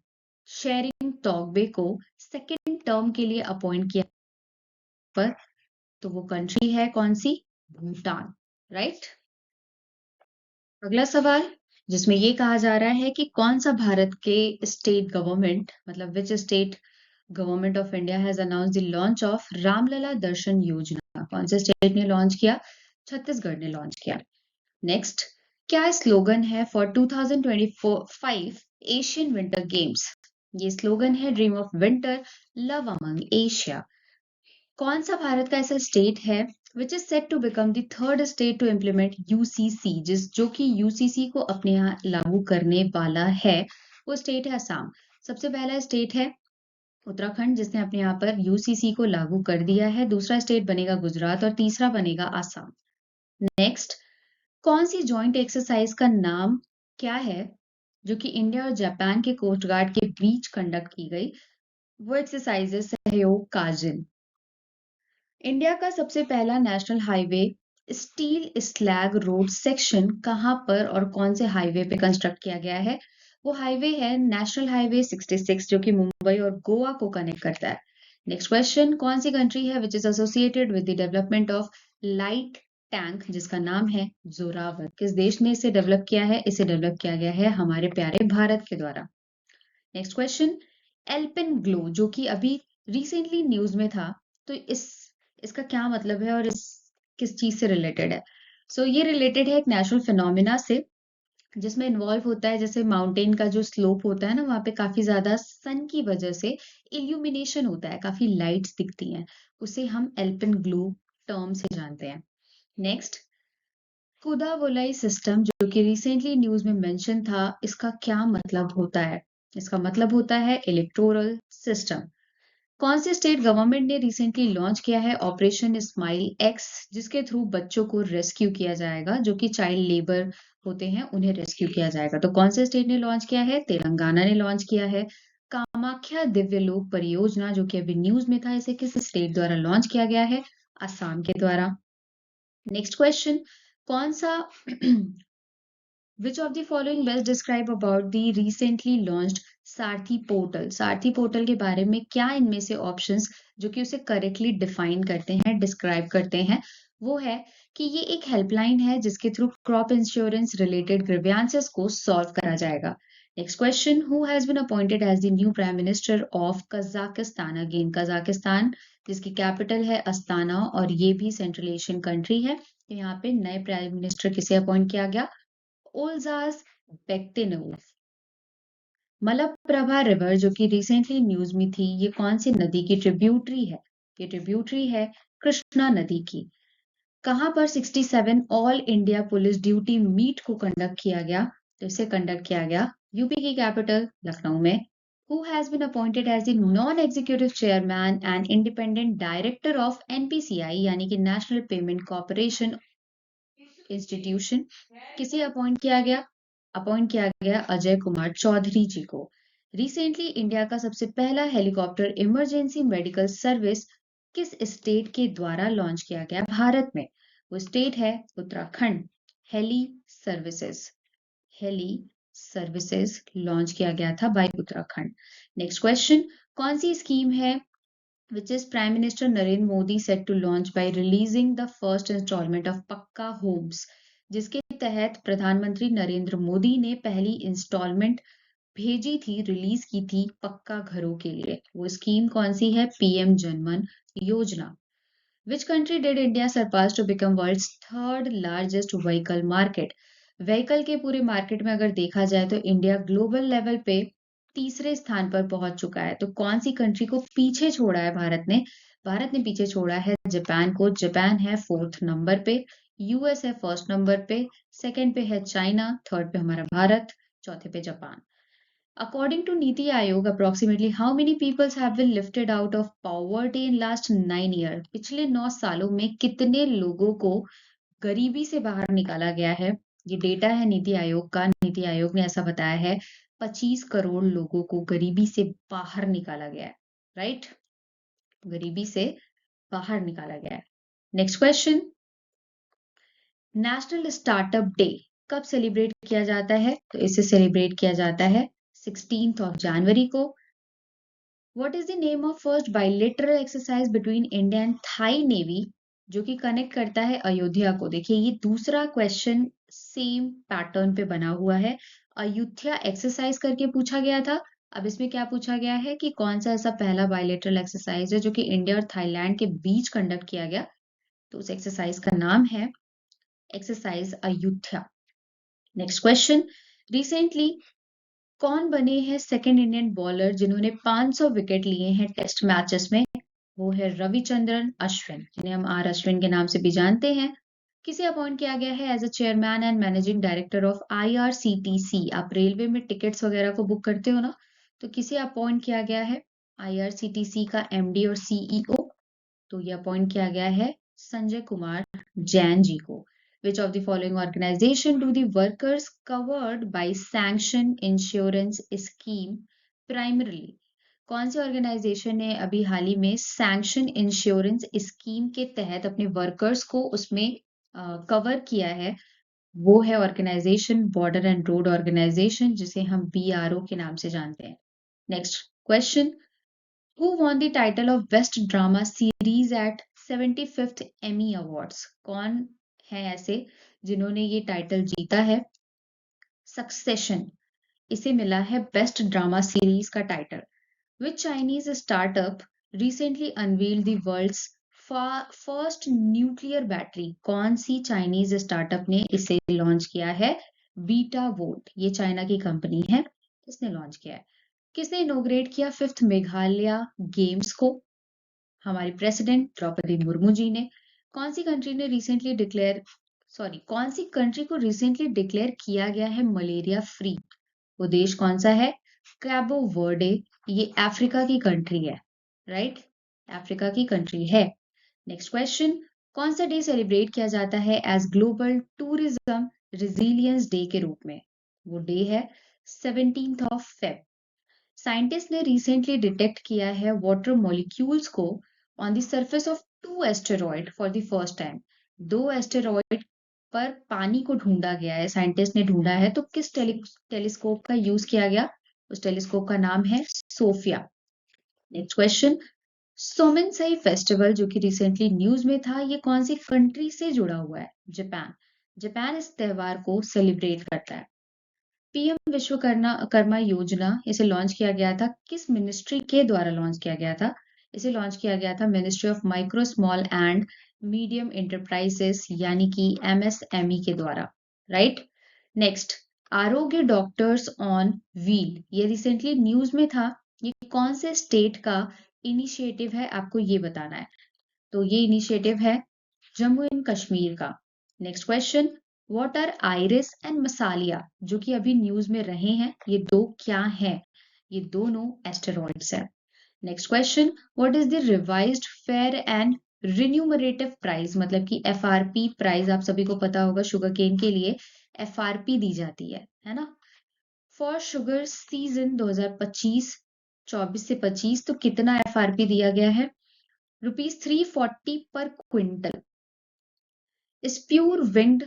शेरिंग टॉगबे को सेकेंड टर्म के लिए अपॉइंट किया पर? तो वो कंट्री है कौन सी? भूटान, राइट। अगला सवाल जिसमें ये कहा जा रहा है कि कौन सा भारत के स्टेट गवर्नमेंट, मतलब which state government of India has announced the launch of Ramlalla Darshan Yojana? कौन से स्टेट ने लॉन्च किया? छत्तीसगढ़ ने लॉन्च किया। नेक्स्ट, क्या स्लोगन है फॉर 2025 एशियन विंटर गेम्स? ये स्लोगन है dream of winter, love among Asia. कौन सा भारत का ऐसा स्टेट है which is set to become the third state to implement UCC, जो कि यूसीसी को अपने यहाँ लागू करने वाला है? वो स्टेट है असम। सबसे पहला स्टेट है उत्तराखंड जिसने अपने यहाँ पर यूसीसी को लागू कर दिया है। दूसरा स्टेट बनेगा गुजरात और तीसरा बनेगा असम। नेक्स्ट, कौन सी जॉइंट एक्सरसाइज का नाम क्या है जो कि इंडिया और जापान के कोस्ट गार्ड के बीच कंडक्ट की गई? वो एक्सरसाइज है सहयोग काजिन। इंडिया का सबसे पहला national highway steel slag road section कहां पर और कौन से हाईवे पे कंस्ट्रक्ट किया गया है? वो हाईवे है नेशनल हाईवे 66 जो कि मुंबई और गोवा को कनेक्ट करता है। नेक्स्ट क्वेश्चन, कौन सी कंट्री है which is associated with the development of light tank जिसका नाम है जोरावर? किस देश ने इसे डेवलप किया है? इसे डेवलप किया गया है हमारे प्यारे भारत के द्वारा। नेक्स्ट क्वेश्चन, एल्पिन ग्लो जो कि अभी रिसेंटली न्यूज में था, तो इसका क्या मतलब है और इस किस चीज से रिलेटेड है? सो ये रिलेटेड है एक नेचुरल फिनोमिना से जिसमें इन्वॉल्व होता है, जैसे माउंटेन का जो स्लोप होता है ना, वहाँ पे काफ़ी ज़्यादा सन की वजह से इल्यूमिनेशन होता है, काफ़ी लाइट्स दिखती हैं। उसे हम एल्पेन ग्लो टर्म से जानते हैं। नेक्स्ट, कुदावोलाई सिस्टम जो कि रिसेंटली न्यूज़ में मेंशन था, इसका क्या मतलब होता है? इसका मतलब होता है इलेक्टोरल सिस्टम। कौन से स्टेट गवर्नमेंट ने रिसेंटली लॉन्च किया है ऑपरेशन स्माइल एक्स, जिसके थ्रू बच्चों को रेस्क्यू किया जाएगा, जो कि चाइल्ड लेबर होते हैं, उन्हें रेस्क्यू किया जाएगा। तो कौन से स्टेट ने लॉन्च किया है? तेलंगाना ने लॉन्च किया है। कामाख्या दिव्यलोक परियोजना जो कि अभी न्यूज में था, इसे किस स्टेट द्वारा लॉन्च किया गया है? असम के द्वारा। नेक्स्ट क्वेश्चन, कौन सा Which of the following best describe about the recently launched Sarathi portal? Sarathi portal के बारे में क्या इनमें से ऑप्शंस जो कि उसे करेक्टली डिफाइन करते हैं, डिस्क्राइब करते हैं, वो है कि ये एक हेल्पलाइन है जिसके through crop insurance related grievances को सॉल्व करा जाएगा। Next question, who has been appointed as the new prime minister of Kazakhstan? Again Kazakhstan, जिसकी कैपिटल है अस्ताना और ये भी सेंट्रल एशियन कंट्री है। तो यहाँ पे नए प्राइम मिनिस्टर किसे अपॉइंट किया गया? ओल्जास बेक्टिनोव। मलप्रभा रिवर जो कि रिसेंटली न्यूज में थी, ये कौन सी नदी की ट्रिब्यूटरी है? ये ट्रिब्यूटरी है कृष्णा नदी की। कहां पर 67 all India police duty meet को कंडक्ट किया गया? तो इसे कंडक्ट किया गया यूपी की कैपिटल लखनऊ में। Who has been appointed as the non executive chairman and independent director of NPCI यानी कि नेशनल पेमेंट कॉर्पोरेशन इंस्टीट्यूशन? किसे अपॉइंट किया गया अजय कुमार चौधरी जी को। रिसेंटली इंडिया का सबसे पहला हेलीकॉप्टर इमरजेंसी मेडिकल सर्विस किस स्टेट के द्वारा लॉन्च किया गया भारत में? वो स्टेट है Uttarakhand. Heli services, heli services launch किया गया था बाय उत्तराखंड। नेक्स्ट क्वेश्चन, कौन सी स्कीम है which is Prime Minister Narendra Modi set to launch by releasing the first installment of पक्का होम्स, जिसके तहत प्रधानमंत्री नरेंद्र मोदी ने पहली इंस्टॉलमेंट भेजी थी, रिलीज की थी पक्का घरों के लिए। वो स्कीम कौन सी है? पीएम जनमन योजना। Which country did India surpass to become world's third largest vehicle market? Vehicle के पूरे मार्केट में अगर देखा जाए तो इंडिया ग्लोबल लेवल पे तीसरे स्थान पर पहुंच चुका है। तो कौन सी कंट्री को पीछे छोड़ा है भारत ने? भारत ने पीछे छोड़ा है जापान को। जापान है 4th नंबर पे, यूएस है 1st नंबर पे, सेकंड पे है चाइना, थर्ड पे हमारा भारत, चौथे पे Japan. According to Niti Aayog, approximately how many people have been lifted out of poverty in last 9 years? पिछले 9 सालों में कितने लोगों को गरीबी से बाहर निकाला गया है? ये डेटा है नीति आयोग का। नीति आयोग ने ऐसा बताया है 25 करोड़ लोगों को गरीबी से बाहर निकाला गया है। राइट, गरीबी से बाहर निकाला गया है। Next question, national startup day कब सेलिब्रेट किया जाता है? तो इसे सेलिब्रेट किया जाता है 16 जनवरी को। What is the name of first bilateral exercise between India and Thai Navy जो कि कनेक्ट करता है अयोध्या को? देखिए, ये दूसरा क्वेश्चन सेम पैटर्न पे बना हुआ है। अयोध्या एक्सरसाइज करके पूछा गया था। अब इसमें क्या पूछा गया है कि कौन सा ऐसा पहला बायलेटरल एक्सरसाइज है जो कि इंडिया और थाईलैंड के बीच कंडक्ट किया गया? तो उस एक्सरसाइज का नाम है exercise Ayodhya. Next question, recently कौन बने हैं सेकंड इंडियन बॉलर जिन्होंने 500 विकेट लिए हैं टेस्ट मैचेस में? वो है रविचंद्रन अश्विन, जिन्हें हम आर अश्विन के नाम से भी जानते हैं। किसे अपॉइंट किया गया है as a chairman and managing director of IRCTC? आप रेलवे में टिकट्स वगैरह को बुक करते हो ना, तो किसे अपॉइंट किया गया है आईआरसीटीसी का एमडी और सीईओ? तो ये अपॉइंट किया गया है संजय कुमार जैन जी को। Which of the following organization do the workers covered by sanction insurance scheme primarily? कौन सी ऑर्गेनाइजेशन ने अभी हाल ही में सैंक्शन इंश्योरेंस स्कीम के तहत अपने वर्कर्स को उसमें कवर किया है? वो है organisation border and road organisation, जिसे हम बीआरओ के नाम से जानते हैं। Next question, Who won the title of Best Drama Series at 75th Emmy Awards? कौन है ऐसे जिन्होंने ये टाइटल जीता है? सक्सेशन, इसे मिला है बेस्ट ड्रामा सीरीज का title. Which Chinese startup recently unveiled the world's first nuclear battery? कौन सी चाइनीज स्टार्टअप ने इसे लॉन्च किया है? बीटा वोल्ट, ये चाइना की कंपनी है, किसने लॉन्च किया है? किसने इनोग्रेट किया 5th मेघालय गेम्स को? हमारी प्रेसिडेंट द्रौपदी मुर्मू जी ने। कौन सी कंट्री को रिसेंटली डिक्लेयर किया गया है मलेरिया फ्री? वो देश कौन सा है? कैबो वर्डे, ये अफ्रीका की कंट्री है, राइट? अफ्रीका की कंट्री है। नेक्स्ट क्वेश्चन, कौन सा डे सेलिब्रेट किया जाता है as global tourism resilience day के रूप में? वो डे है 17th ऑफ फेब। साइंटिस्ट ने रिसेंटली डिटेक्ट किया है वाटर मॉलिक्यूल्स को on the surface of 2 asteroid for the first time. 2 asteroid पर पानी को ढूंढा गया है, साइंटिस्ट ने ढूंढा है, तो किस टेलीस्कोप का यूज किया गया? उस टेलीस्कोप का नाम है सोफिया। नेक्स्ट क्वेश्चन, सोमेनसेई फेस्टिवल जो कि रिसेंटली न्यूज में था, ये कौन सी कंट्री से जुड़ा हुआ है? जापान। जापान इस त्योहार को सेलिब्रेट करता है। पीएम विश्वकर्मा कर्मा योजना, इसे लॉन्च किया गया था, किस मिनिस्ट्री के द्वारा लॉन्च किया गया था? इसे लॉन्च किया गया था ministry of micro small and medium enterprises यानी कि एमएसएमई के द्वारा, राइट? नेक्स्ट, आरोग्य डॉक्टर्स ऑन व्हील, ये रिसेंटली न्यूज में था, ये कौन से स्टेट का इनिशिएटिव है, आपको ये बताना है। तो ये इनिशिएटिव है जम्मू एंड कश्मीर का। Next question, what are Iris and Massalia, जो कि अभी न्यूज में रहे हैं, ये दो क्या हैं? ये दोनों एस्टेरॉइड्स हैं। Next question, what is the revised fair and remunerative price, मतलब कि एफआरपी प्राइस, आप सभी को पता होगा शुगर केन के लिए एफआरपी दी जाती है ना? फॉर शुगर सीजन 2025 24 से 25, तो कितना एफआरपी दिया गया है? ₹340 पर क्विंटल। स्प्यूर विंग्ड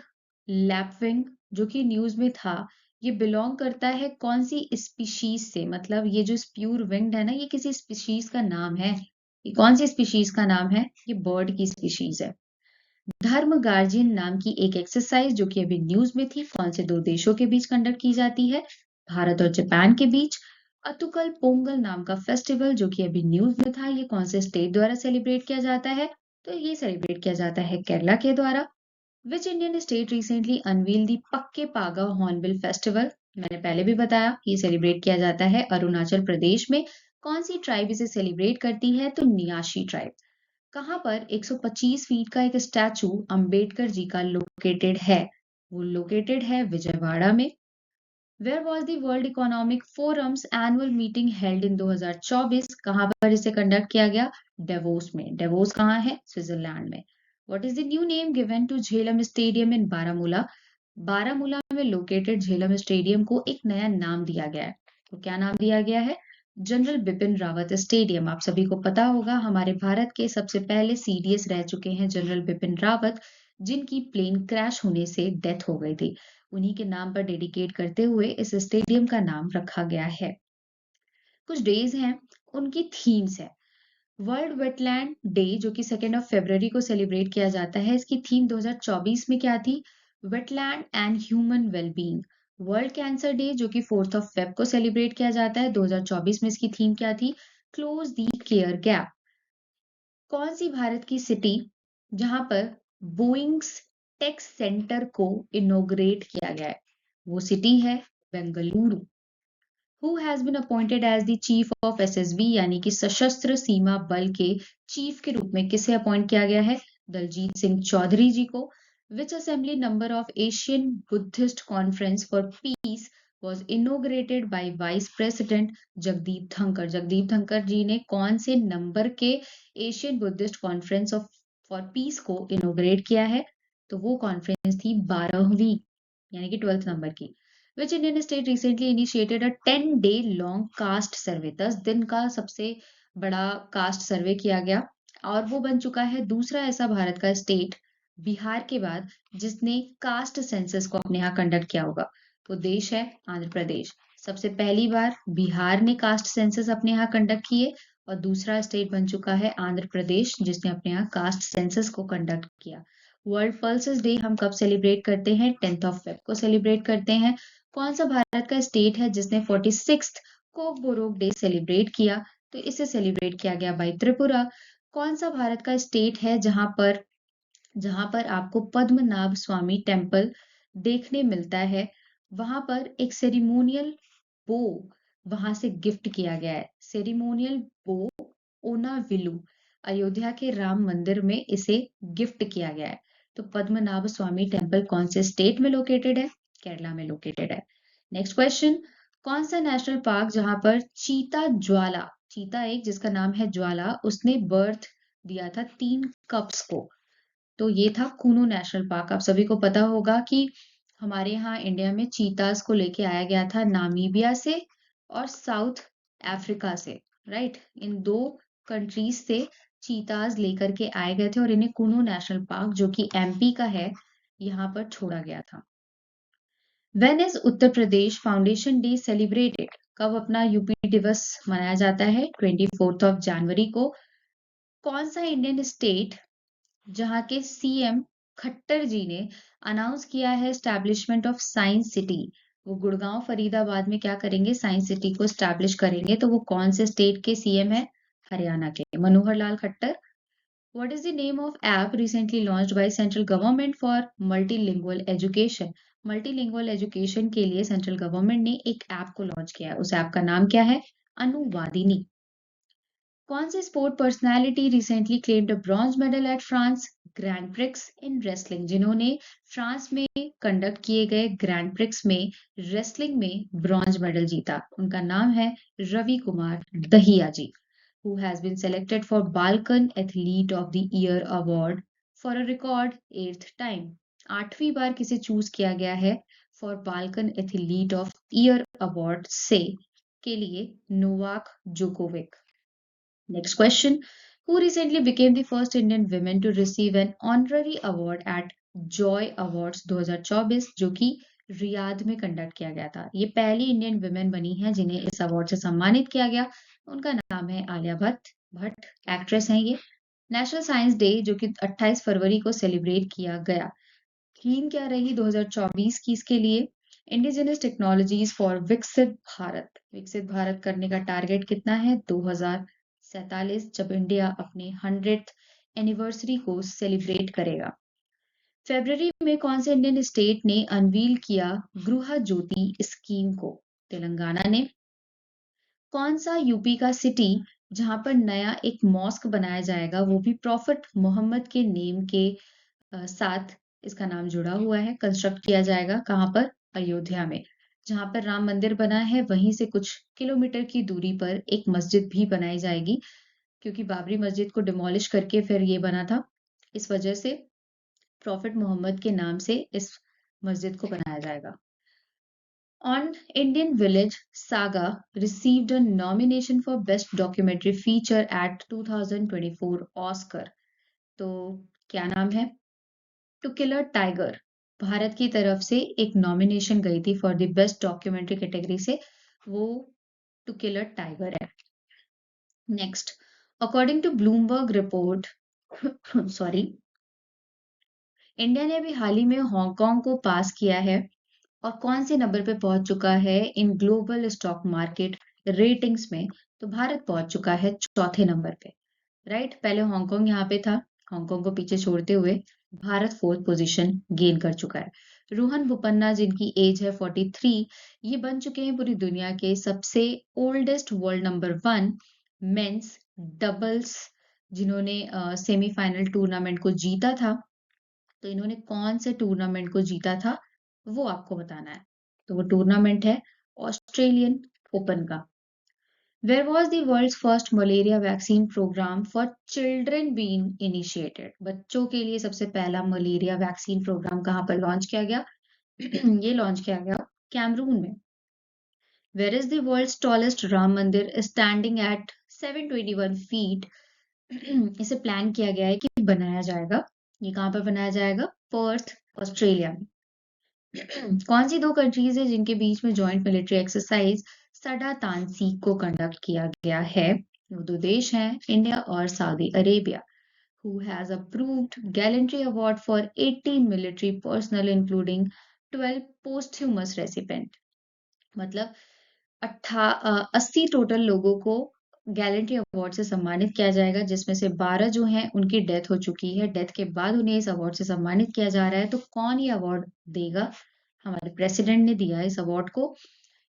लैपविंग जो कि न्यूज में था, ये बिलोंग करता है कौन सी स्पीशीज से? मतलब ये जो स्प्यूर विंग्ड है ना, ये किसी स्पीशीज का नाम है। ये कौन सी स्पीशीज का नाम है? ये बर्ड की स्पीशीज है। धर्म गार्जियन नाम की एक एक्सरसाइज जो कि अभी न्यूज में थी, कौन से दो देशों के बीच कंडक्ट की जाती है? भारत और जापान के बीच। अतुकल पोंगल नाम का फेस्टिवल जो कि अभी न्यूज में था, ये कौन से स्टेट द्वारा सेलिब्रेट किया जाता है? तो ये सेलिब्रेट किया जाता है केरला के द्वारा। Which Indian state recently unveil the Pakke Paga hornbill festival? मैंने पहले भी बताया, ये सेलिब्रेट किया जाता है अरुणाचल प्रदेश में। कौन सी ट्राइब इसे सेलिब्रेट करती है? तो नियाशी ट्राइब। कहाँ पर 125 फीट का एक स्टैचू अंबेडकर जी का लोकेटेड है? वो लोकेटेड है विजयवाड़ा में। Where was the world economic forum's annual meeting held in 2024? कहाँ पर इसे कंडक्ट किया गया? डेवोस में। डेवोस कहाँ है? स्विट्जरलैंड में। What is the new name given to Jhelum stadium in Baramulla? Baramulla में लोकेटेड झेलम स्टेडियम को एक नया नाम दिया गया है। तो क्या नाम दिया गया है? General Bipin Rawat stadium. आप सभी को पता होगा, हमारे भारत के सबसे पहले सीडीएस रह चुके हैं जनरल बिपिन रावत, जिनकी प्लेन क्रैश होने से डेथ हो गई थी। उन्हीं के नाम पर डेडिकेट करते हुए इस स्टेडियम का नाम रखा गया है। कुछ डेज हैं, उनकी थीम्स है। वर्ल्ड वेटलैंड डे जो कि 2 फरवरी को सेलिब्रेट किया जाता है, इसकी थीम 2024 में क्या थी? Wetland and human wellbeing. World cancer day जो कि 4 फेब को सेलिब्रेट किया जाता है 2024 में, इसकी थीम क्या थी? Close the care gap. कौन सी भारत की सिटी जहां पर बोइंग्स टेक सेंटर को इनोग्रेट किया गया है? वो सिटी है Bengaluru. Who has been appointed as the chief of SSB यानी कि सशस्त्र सीमा बल के चीफ के रूप में किसे अपॉइंट किया गया है? दलजीत सिंह चौधरी जी को। Which assembly number of Asian Buddhist Conference for Peace was inaugurated by Vice President Jagdeep Dhankhar? Jagdeep Dhankhar जी ने कौन से नंबर के Asian Buddhist conference of for piece को इनोग्रेट किया है? तो वो कॉन्फ्रेंस थी 12वीं यानी कि 12th नंबर की। Which Indian state recently initiated a 10-day long caste survey? 10 दिन का सबसे बड़ा कास्ट सर्वे किया गया और वो बन चुका है दूसरा ऐसा भारत का स्टेट बिहार के बाद जिसने कास्ट सेंसस को अपने यहाँ कंडक्ट किया होगा। वो देश है आंध्र प्रदेश। सबसे पहली बार बिहार ने कास्ट सेंसस अपने यहाँ कंडक्ट किए और दूसरा स्टेट बन चुका है आंध्र प्रदेश जिसने अपने यहाँ कास्ट सेंसस को कंडक्ट किया। वर्ल्ड पल्सेस डे हम कब सेलिब्रेट करते हैं? 10th ऑफ फेब को सेलिब्रेट करते हैं। कौन सा भारत का स्टेट है जिसने 46th कोकबोरोक डे सेलिब्रेट किया? तो इसे सेलिब्रेट किया गया बाई त्रिपुरा। कौन सा भारत का स्टेट है जहां पर आपको पद्मनाभ स्वामी टेम्पल देखने मिलता है? वहां पर एक सेरिमोनियल बो वहां से गिफ्ट किया गया है। सेरिमोनियल बो ओनाविलू अयोध्या के राम मंदिर में इसे गिफ्ट किया गया है। तो पद्मनाभ स्वामी टेम्पल कौन से स्टेट में लोकेटेड है? केरला में लोकेटेड है। नेक्स्ट क्वेश्चन, कौन सा नेशनल पार्क जहां पर चीता ज्वाला, चीता एक जिसका नाम है ज्वाला, उसने बर्थ दिया था 3 कप्स को, तो ये था कूनो नेशनल पार्क। आप सभी को पता होगा कि हमारे यहाँ इंडिया में चीतास को लेके आया गया था नामीबिया से और साउथ अफ्रीका से, राइट? इन 2 कंट्रीज से चीतास लेकर के आए गए थे और इन्हें कूनो नेशनल पार्क जो कि एमपी का है, यहाँ पर छोड़ा गया था। When is Uttar Pradesh foundation day celebrated? कब अपना यूपी दिवस मनाया जाता है? 24 जनवरी को। कौन सा इंडियन स्टेट जहां के सीएम खट्टर जी ने अनाउंस किया है एस्टैब्लिशमेंट ऑफ साइंस सिटी, वो गुड़गांव फरीदाबाद में क्या करेंगे? साइंस सिटी को एस्टैब्लिश करेंगे। तो वो कौन से स्टेट के सीएम है? हरियाणा के Manohar Lal Khattar. What is the name of app recently launched by central government for multilingual education? Multilingual education के लिए सेंट्रल गवर्नमेंट ने एक ऐप को लॉन्च किया है, उस ऐप का नाम क्या है? अनुवादिनी। कौन सी sport personality recently claimed a bronze medal at France grand prix in wrestling? जिन्होंने फ्रांस में कंडक्ट किए गए ग्रैंड प्रिक्स में रेसलिंग में ब्रॉन्ज मेडल जीता, उनका नाम है रवि कुमार दहिया जी, who has been selected for Balkan Athlete of the Year award for a record 8th time. 8वीं बार किसे चूज किया गया है for Balkan athlete of year award से के लिए? Novak Djokovic. Next question. Who recently became the first Indian woman to receive an honorary award at Joy Awards 2024 जो कि रियाद में कंडक्ट किया गया था? ये पहली इंडियन वुमेन बनी है जिन्हें इस अवार्ड से सम्मानित किया गया। उनका नाम है आलिया भट्ट भट्ट एक्ट्रेस हैं ये। नेशनल साइंस डे जो कि 28 फरवरी को सेलिब्रेट किया गया, थीम क्या रही 2024 की इसके लिए? इंडिजिनस टेक्नोलॉजीज फॉर विकसित भारत। विकसित भारत करने का टारगेट कितना है? 2047, जब इंडिया अपने 100th एनिवर्सरी को सेलिब्रेट करेगा। फरवरी में कौन से इंडियन स्टेट ने अनवील किया गृह ज्योति स्कीम को? तेलंगाना ने। कौन सा यूपी का सिटी जहां पर नया एक मॉस्क बनाया जाएगा, वो भी प्रॉफिट मोहम्मद के नेम के साथ इसका नाम जुड़ा हुआ है, कंस्ट्रक्ट किया जाएगा कहाँ पर? अयोध्या में। जहां पर राम मंदिर बना है वहीं से कुछ किलोमीटर की दूरी पर एक मस्जिद भी बनाई जाएगी, क्योंकि बाबरी मस्जिद को डिमोलिश करके फिर ये बना था, इस वजह से प्रॉफिट मोहम्मद के नाम से इस मस्जिद को बनाया जाएगा। On Indian Village, Saga received a nomination for Best Documentary Feature at 2024 Oscar. तो क्या नाम है? टू किल अ टाइगर भारत की तरफ से एक नॉमिनेशन गई थी for the best documentary category से, वो टू किल अ टाइगर है। Next, according to Bloomberg report sorry, India ने अभी हाल ही में हांगकांग को पास किया है और कौन से नंबर पे पहुंच चुका है in global stock market ratings में? तो भारत पहुंच चुका है चौथे नंबर पे, राइट? पहले हांगकांग यहाँ पे था, हांगकांग को पीछे छोड़ते हुए भारत 4th पोजीशन गेन कर चुका है। रोहन बोपन्ना जिनकी एज है 43, ये बन चुके हैं पूरी दुनिया के सबसे oldest world number 1 men's doubles, जिन्होंने सेमीफाइनल टूर्नामेंट को जीता था। तो इन्होंने कौन से टूर्नामेंट को जीता था वो आपको बताना है। तो वो टूर्नामेंट है ऑस्ट्रेलियन ओपन का। Where was the world's first malaria vaccine program for children being initiated? बच्चों के लिए सबसे पहला मलेरिया वैक्सीन प्रोग्राम कहाँ पर लॉन्च किया गया? ये लॉन्च किया गया कैमरून में। Where is the world's tallest Ram मंदिर standing at 721 feet? इसे प्लान किया गया है कि बनाया जाएगा। ये कहाँ पर बनाया जाएगा? पर्थ, ऑस्ट्रेलिया में। कौन सी 2 कंट्रीज है जिनके बीच में जॉइंट मिलिट्री एक्सरसाइज सडा तानसीक को कंडक्ट किया गया है? वो 2 देश हैं, इंडिया और Saudi Arabia. Who has approved gallantry award for 18 military personnel including 12 posthumous recipient? मतलब 80 टोटल लोगों को गैलेंट्री अवार्ड से सम्मानित किया जाएगा, जिसमें से 12 जो हैं उनकी डेथ हो चुकी है। डेथ के बाद उन्हें इस अवार्ड से सम्मानित किया जा रहा है। तो कौन ये अवार्ड देगा? हमारे प्रेसिडेंट ने दिया इस अवार्ड को।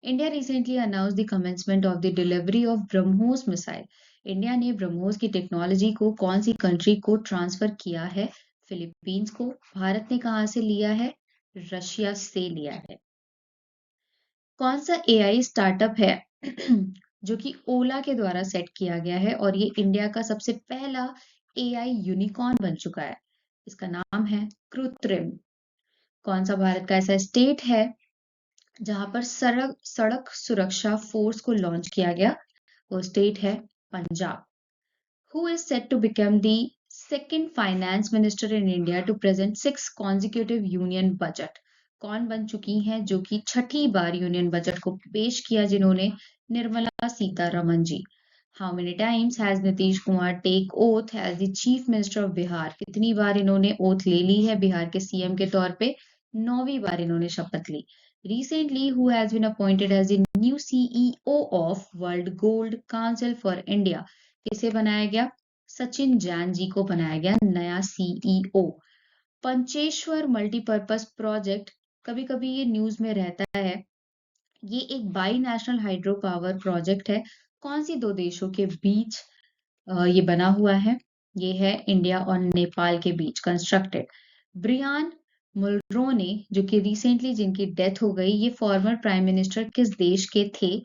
India recently announce the commencement of the delivery of BrahMos missile. India ने ब्रह्मोस की टेक्नोलॉजी को कौन सी कंट्री को ट्रांसफर किया है? फिलीपींस को। भारत ने कहाँ से लिया है? रशिया से लिया है। कौन सा एआई स्टार्टअप है जो कि ओला के द्वारा सेट किया गया है और ये इंडिया का सबसे पहला एआई यूनिकॉर्न बन चुका है? इसका नाम है कृत्रिम। कौन सा भारत का ऐसा स्टेट है जहां पर सड़क सड़क सुरक्षा फोर्स को लॉन्च किया गया? वो स्टेट है Punjab. Who is set to become the second finance minister in India to present 6 consecutive union budget? कौन बन चुकी हैं जो कि छठी बार यूनियन बजट को पेश किया, जिन्होंने? निर्मला सीतारमन जी। How many times has Nitish Kumar take oath as the chief minister of Bihar? कितनी बार इन्होंने ओथ ले ली है बिहार के सीएम के तौर पे? 9वीं बार इन्होंने शपथ ली। Recently, who has been appointed as the new CEO of World Gold Council for India? किसे बनाया गया? सचिन जैन जी को बनाया गया नया सीईओ। पंचेश्वर मल्टीपर्पज प्रोजेक्ट, कभी कभी ये न्यूज में रहता है। ये एक by national hydro power project है। कौन सी दो देशों के बीच ये बना हुआ है? ये है इंडिया और नेपाल के बीच कंस्ट्रक्टेड। ब्रियान मुल्रोने जो कि रिसेंटली जिनकी डेथ हो गई, ये फॉर्मर प्राइम मिनिस्टर किस देश के थे?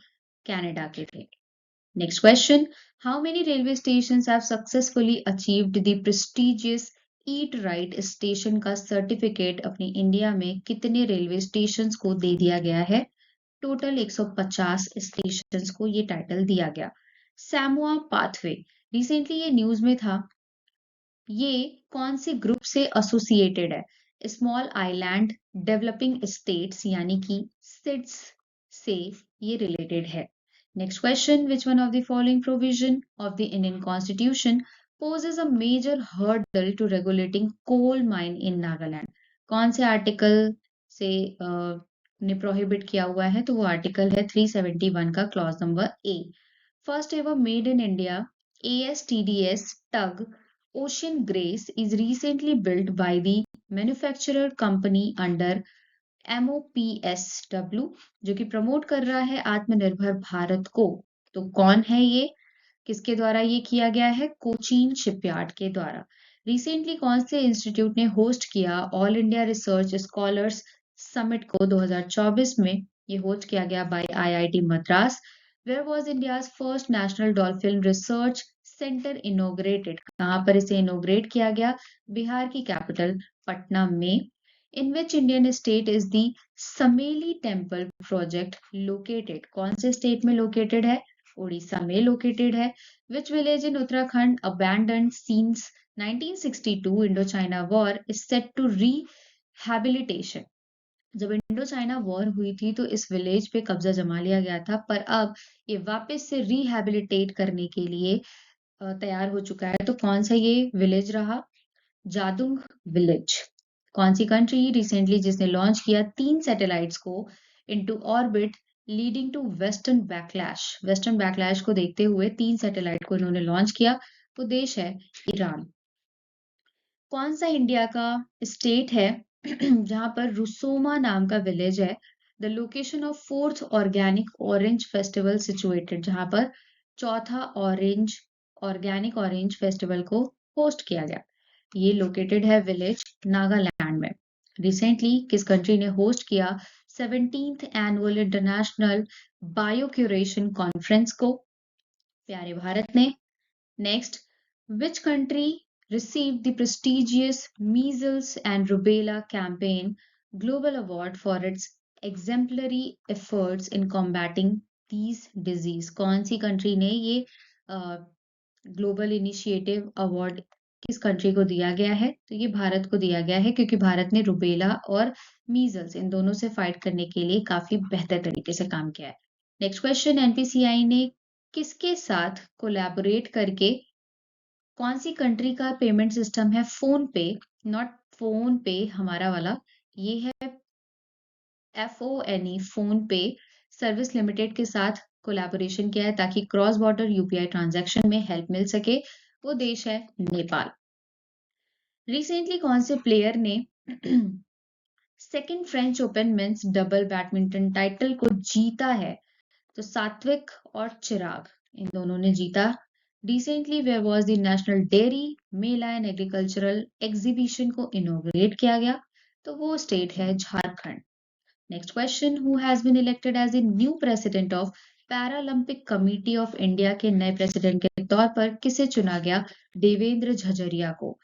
कनाडा के थे। Next question. How many railway stations have successfully achieved the prestigious Eat Right Station का सर्टिफिकेट? अपनी इंडिया में कितने रेलवे स्टेशंस को दे दिया गया है? टोटल 150 स्टेशंस को ये टाइटल दिया गया। सैमुआ पाथवे, रिसेंटली ये न्यूज में था। ये कौन से ग्रुप से एसोसिएटेड है? स्मॉल आइलैंड डेवलपिंग स्टेट्स यानी कि सिड्स से ये रिलेटेड है। Next question, which one of the following provision of the Indian constitution poses a major hurdle to regulating coal mine in Nagaland? कौन से आर्टिकल से ने प्रोहिबिट किया हुआ है? तो वो आर्टिकल है 371 का clause number A. First ever made in India ASTDS tug Ocean Grace is recently built by the manufacturer company under MOPSW, जो कि प्रमोट कर रहा है आत्मनिर्भर भारत को। तो कौन है ये? किसके द्वारा ये किया गया है? कोचीन शिपयार्ड के द्वारा। रिसेंटली कौन से इंस्टीट्यूट ने होस्ट किया all India research scholars summit को? 2024 में ये होस्ट किया गया by IIT Madras. Where was India's first national dolphin research centre inaugurated? कहाँ पर इसे इनोग्रेट किया गया? बिहार की कैपिटल पटना में। In which Indian state is the Samalei temple project located? कौन से स्टेट में लोकेटेड है? उड़ीसा में लोकेटेड है। Which village in Uttarakhand abandoned since 1962 Indo China war is set to rehabilitation? जब इंडो चाइना वॉर हुई थी तो इस विलेज पे कब्जा जमा लिया गया था, पर अब ये वापस से रिहैबिलिटेट करने के लिए तैयार हो चुका है। तो कौन सा ये विलेज रहा? जादुंग विलेज। कौन सी कंट्री रिसेंटली जिसने लॉन्च किया 3 सैटेलाइट्स को into orbit leading to western backlash? Western backlash को देखते हुए 3 सैटेलाइट को इन्होंने लॉन्च किया। वो देश है ईरान। कौन सा इंडिया का स्टेट है जहां पर रुसोमा नाम का विलेज है? The location of 4th organic orange festival situated, जहां पर चौथा ऑर्गेनिक ऑरेंज फेस्टिवल को होस्ट किया गया। ये लोकेटेड है विलेज नागालैंड में। रिसेंटली किस कंट्री ने होस्ट किया 17th एनुअल इंटरनेशनल बायोक्यूरेशन कॉन्फ्रेंस को? प्यारे भारत ने। Next, which country received the prestigious Measles and Rubella Campaign Global Award for its exemplary efforts in combating these disease? कौन सी कंट्री ने ये ग्लोबल इनिशिएटिव अवार्ड किस कंट्री को दिया गया है? तो ये भारत को दिया गया है, क्योंकि भारत ने रुबेला और मीजल्स इन दोनों से फाइट करने के लिए काफी बेहतर तरीके से काम किया है। नेक्स्ट क्वेश्चन, एनपीसीआई ने किसके साथ कोलैबोरेट करके कौन सी कंट्री का पेमेंट सिस्टम है फोन पे, नॉट फोन पे हमारा वाला, ये है FONE फोन पे सर्विस लिमिटेड के साथ कोलैबोरेशन किया है ताकि क्रॉस बॉर्डर यूपीआई ट्रांजैक्शन में हेल्प मिल सके? वो देश है नेपाल। रिसेंटली कौन से प्लेयर ने second French open men's double badminton title को जीता है, तो सात्विक और चिराग इन दोनों ने जीता। Recently where was the national dairy mela and agricultural exhibition को इनॉग्रेट किया गया, तो वो स्टेट है Jharkhand. Next question, who has been elected as the new president of paralympic committee of India के नए प्रेसिडेंट के तौर पर किसे चुना गया? देवेंद्र झझरिया को।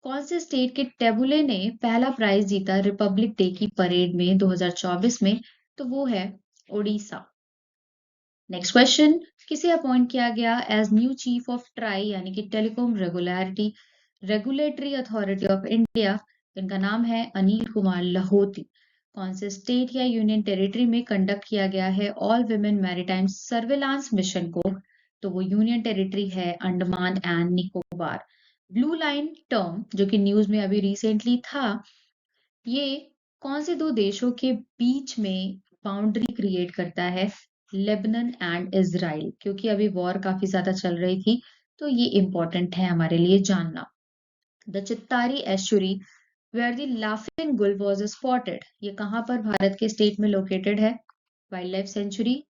कौन से स्टेट के टेबुले ने पहला प्राइज जीता रिपब्लिक डे की परेड में 2024 में? तो वो है ओडिशा। नेक्स्ट क्वेश्चन, किसे अपॉइंट किया गया as new chief of TRAI यानी कि telecom regulatory authority of India? इनका नाम है अनिल कुमार लाहोटी। कौन से स्टेट या यूनियन टेरिटरी में कंडक्ट किया गया है all women maritime surveillance mission को? तो वो यूनियन टेरिटरी है Andaman and Nicobar. Blue line term जो कि न्यूज में अभी रिसेंटली था, ये कौन से दो देशों के बीच में बाउंड्री क्रिएट करता है? लेबनान एंड इजराइल, क्योंकि अभी वॉर काफी ज्यादा चल रही थी, तो ये इंपॉर्टेंट है हमारे लिए जानना। The Chittari estuary where the laughing gull was spotted, ये कहाँ पर भारत के स्टेट में लोकेटेड है? वाइल्ड लाइफ सेंचुरी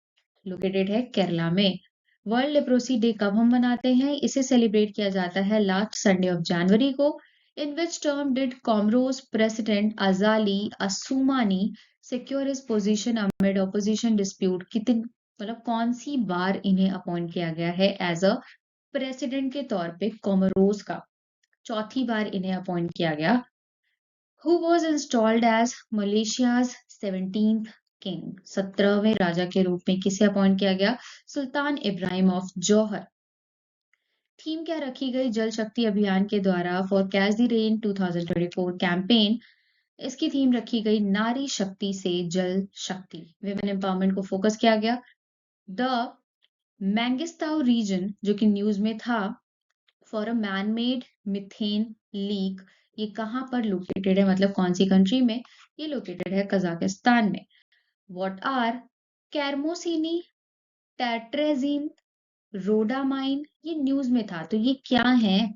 लोकेटेड है केरला में। वर्ल्ड लेप्रोसी डे कब हम मनाते हैं? इसे सेलिब्रेट किया जाता है लास्ट संडे ऑफ जनवरी को। In which term did Comoros president Azali Assoumani secure his position amid opposition dispute? कितने मतलब कौन सी बार इन्हें अपॉइंट किया गया है एज अ प्रेसिडेंट के तौर पे कॉमरोस का? चौथी बार इन्हें अपॉइंट किया गया। Who was installed as Malaysia's 17th king? 17वें राजा के रूप में किसे अपॉइंट किया गया? Sultan Ibrahim of Johor. Theme क्या रखी गई जल शक्ति अभियान के द्वारा for catch the rain 2024 campaign? इसकी थीम रखी गई नारी शक्ति से जल शक्ति, विमेन एम्पावरमेंट को फोकस किया गया। द मैंगिस्ताओ रीजन जो कि न्यूज में था for a man made methane leak, ये कहाँ पर लोकेटेड है, मतलब कौन सी कंट्री में? ये लोकेटेड है कजाकिस्तान में। व्हाट आर कैरमोसिनी टेट्रेजिन रोडामाइन, ये न्यूज में था, तो ये क्या है?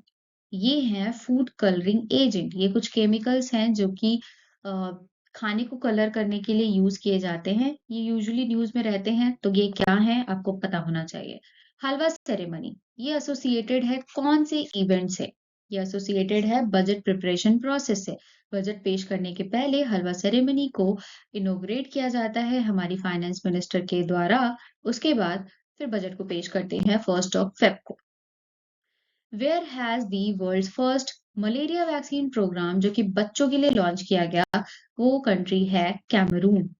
ये है फूड कलरिंग एजेंट। ये कुछ केमिकल्स हैं जो कि अ, खाने को कलर करने के लिए यूज किए जाते हैं। ये यूजुअली न्यूज में रहते हैं, तो ये क्या है आपको पता होना चाहिए। हलवा सेरेमनी, ये एसोसिएटेड है कौन से इवेंट से? ये एसोसिएटेड है बजट प्रिपरेशन प्रोसेस से। बजट पेश करने के पहले हलवा सेरेमनी को इनोग्रेट किया जाता है हमारी फाइनेंस मिनिस्टर के द्वारा। उसके बाद फिर बजट को पेश करते हैं 1 फेब को। Where has the world's first malaria vaccine programme जो कि बच्चों के लिए लॉन्च किया गया, वो कंट्री है कैमरून।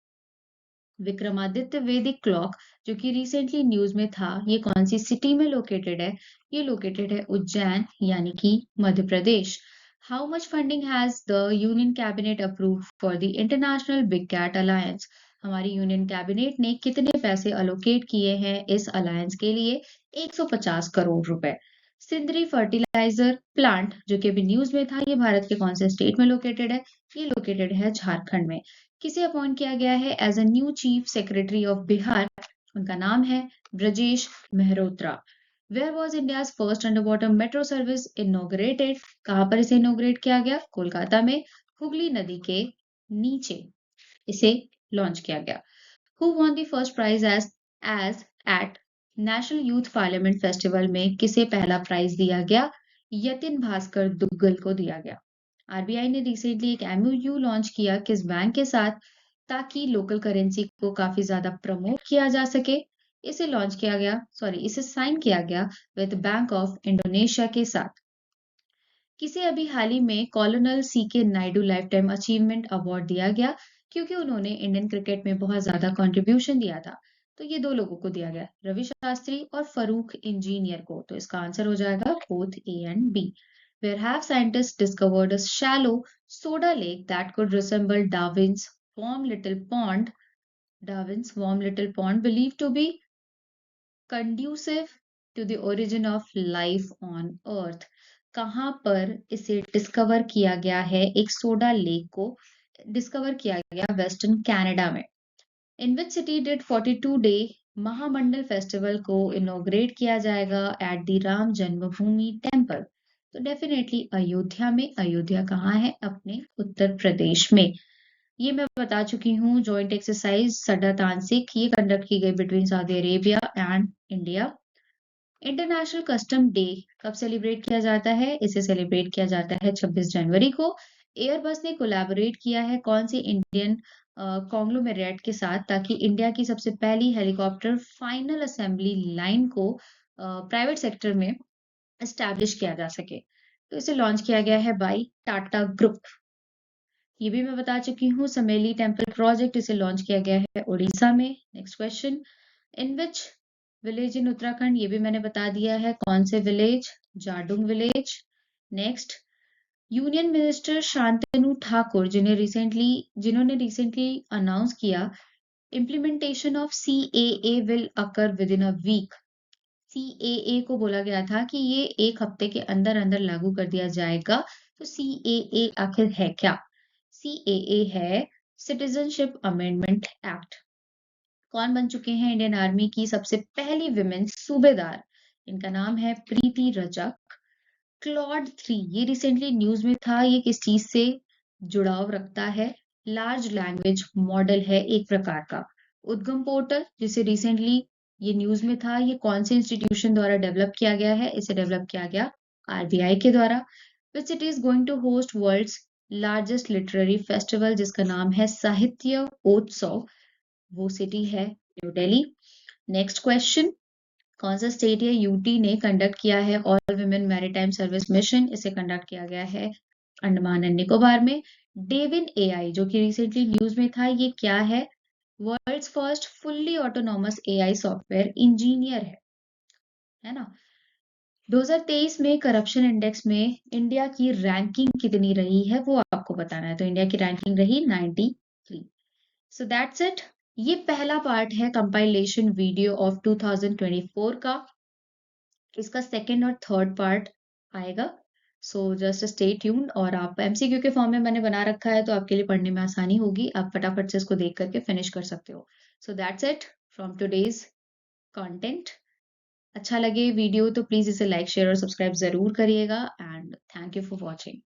विक्रमादित्य वैदिक क्लॉक जो कि रिसेंटली न्यूज में था, ये कौन सी सिटी में लोकेटेड है? ये लोकेटेड है उज्जैन यानी कि Madhya Pradesh. How much funding has the union cabinet approve for the international big cat alliance? हमारी यूनियन कैबिनेट ने कितने पैसे अलोकेट किए हैं इस अलायंस के लिए? 150 करोड़ रुपए। सिंदरी फर्टिलाइजर प्लांट जो कि अभी न्यूज में था, ये भारत के कौन से स्टेट में लोकेटेड है? ये लोकेटेड है झारखंड में। किसे अपॉइंट किया गया है as a new chief secretary of Bihar? उनका नाम है Brajesh Mehrotra. Where was India first underwater metro service inaugurated? कहां पर इसे इनोग्रेट किया गया? कोलकाता में हुगली नदी के नीचे इसे लॉन्च किया गया। Who won the first prize as at national youth parliament festival में किसे पहला प्राइज दिया गया? यतिन भास्कर दुग्गल को दिया गया। आरबीआई ने रिसेंटली एक एमओयू लॉन्च किया किस बैंक के साथ, ताकि लोकल करेंसी को काफी ज्यादा प्रमोट किया जा सके? इसे साइन किया गया विद बैंक ऑफ इंडोनेशिया के साथ। किसे अभी हाल ही में कॉलोनल सी के Naidu life time achievement award दिया गया, क्योंकि उन्होंने इंडियन क्रिकेट में बहुत ज्यादा कंट्रीब्यूशन दिया था? तो ये दो लोगों को दिया गया, रवि शास्त्री और फरूख इंजीनियर को। तो इसका आंसर हो जाएगा both A and B. Where have scientist discovered a shallow soda lake that could resemble Darwin's warm little pond believe to be conducive to the origin of life on earth? कहाँ पर इसे discover किया गया है? एक soda lake को discover किया गया वेस्टर्न कनाडा में। In which city did 42 day Mahamandal festival को इनोग्रेट किया जाएगा at the Ram Janmabhoomi temple? तो डेफिनेटली अयोध्या में। अयोध्या कहाँ है? अपने उत्तर प्रदेश में। ये मैं बता चुकी हूँ। जॉइंट एक्सरसाइज सड्डा तांसिक ये कंडक्ट की गई between Saudi Arabia and India. International custom day कब सेलिब्रेट किया जाता है? इसे सेलिब्रेट किया जाता है 26 जनवरी को। एयरबस ने कोलैबोरेट किया है कौन सी इंडियन कॉन्ग्लोमेरेट के साथ, ताकि इंडिया की सबसे पहली हेलीकॉप्टर फाइनल असेंबली लाइन को प्राइवेट सेक्टर में एस्टैब्लिश किया जा सके। तो इसे लॉन्च किया गया है बाय टाटा ग्रुप। ये भी मैं बता चुकी हूँ। समेली टेम्पल प्रोजेक्ट इसे लॉन्च किया गया है उड़ीसा में। Next question, in which village in Uttarakhand, ये भी मैंने बता दिया है कौन से village, Jadung village. Next, union minister Shantanu Thakur जिन्होंने रिसेंटली अनाउंस किया implementation of CAA will occur within a week. CAA को बोला गया था कि ये एक हफ्ते के अंदर अंदर लागू कर दिया जाएगा। तो CAA आखिर है क्या? CAA है सिटीजनशिप अमेंडमेंट एक्ट। कौन बन चुके हैं इंडियन आर्मी की सबसे पहली विमेन सूबेदार? इनका नाम है प्रीति रजक। क्लॉड 3 ये रिसेंटली न्यूज में था। ये किस चीज से जुड़ाव रखता है? लार्ज लैंग्वेज मॉडल है एक प्रकार का। उद्गम पोर्टल जिसे रिसेंटली ये न्यूज में था, ये कौन से इंस्टीट्यूशन द्वारा डेवलप किया गया है? इसे डेवलप किया गया RBI के द्वारा। Which city is going to host world's largest literary festival, जिसका नाम है साहित्य उत्सव। वो सिटी है न्यू दिल्ली। नेक्स्ट क्वेश्चन, कौन सा स्टेट या यूटी ने कंडक्ट किया है all women maritime service mission? इसे कंडक्ट किया गया है अंडमान एंड निकोबार में। डेविन AI जो कि रिसेंटली न्यूज में था, ये क्या है? World's first fully autonomous AI software engineer है ना। 2023 में करप्शन इंडेक्स में इंडिया की रैंकिंग कितनी रही है वो आपको बताना है। तो इंडिया की रैंकिंग रही 93। So that's it. ये पहला पार्ट है कंपाइलेशन वीडियो ऑफ 2024 का। इसका सेकंड और थर्ड पार्ट आएगा। So just stay tuned. और आप MCQ के फॉर्म में मैंने बना रखा है, तो आपके लिए पढ़ने में आसानी होगी। आप फटाफट से इसको देख करके फिनिश कर सकते हो। So that's it from today's content. अच्छा लगे वीडियो तो प्लीज इसे लाइक शेयर और सब्सक्राइब जरूर करिएगा। And thank you for watching.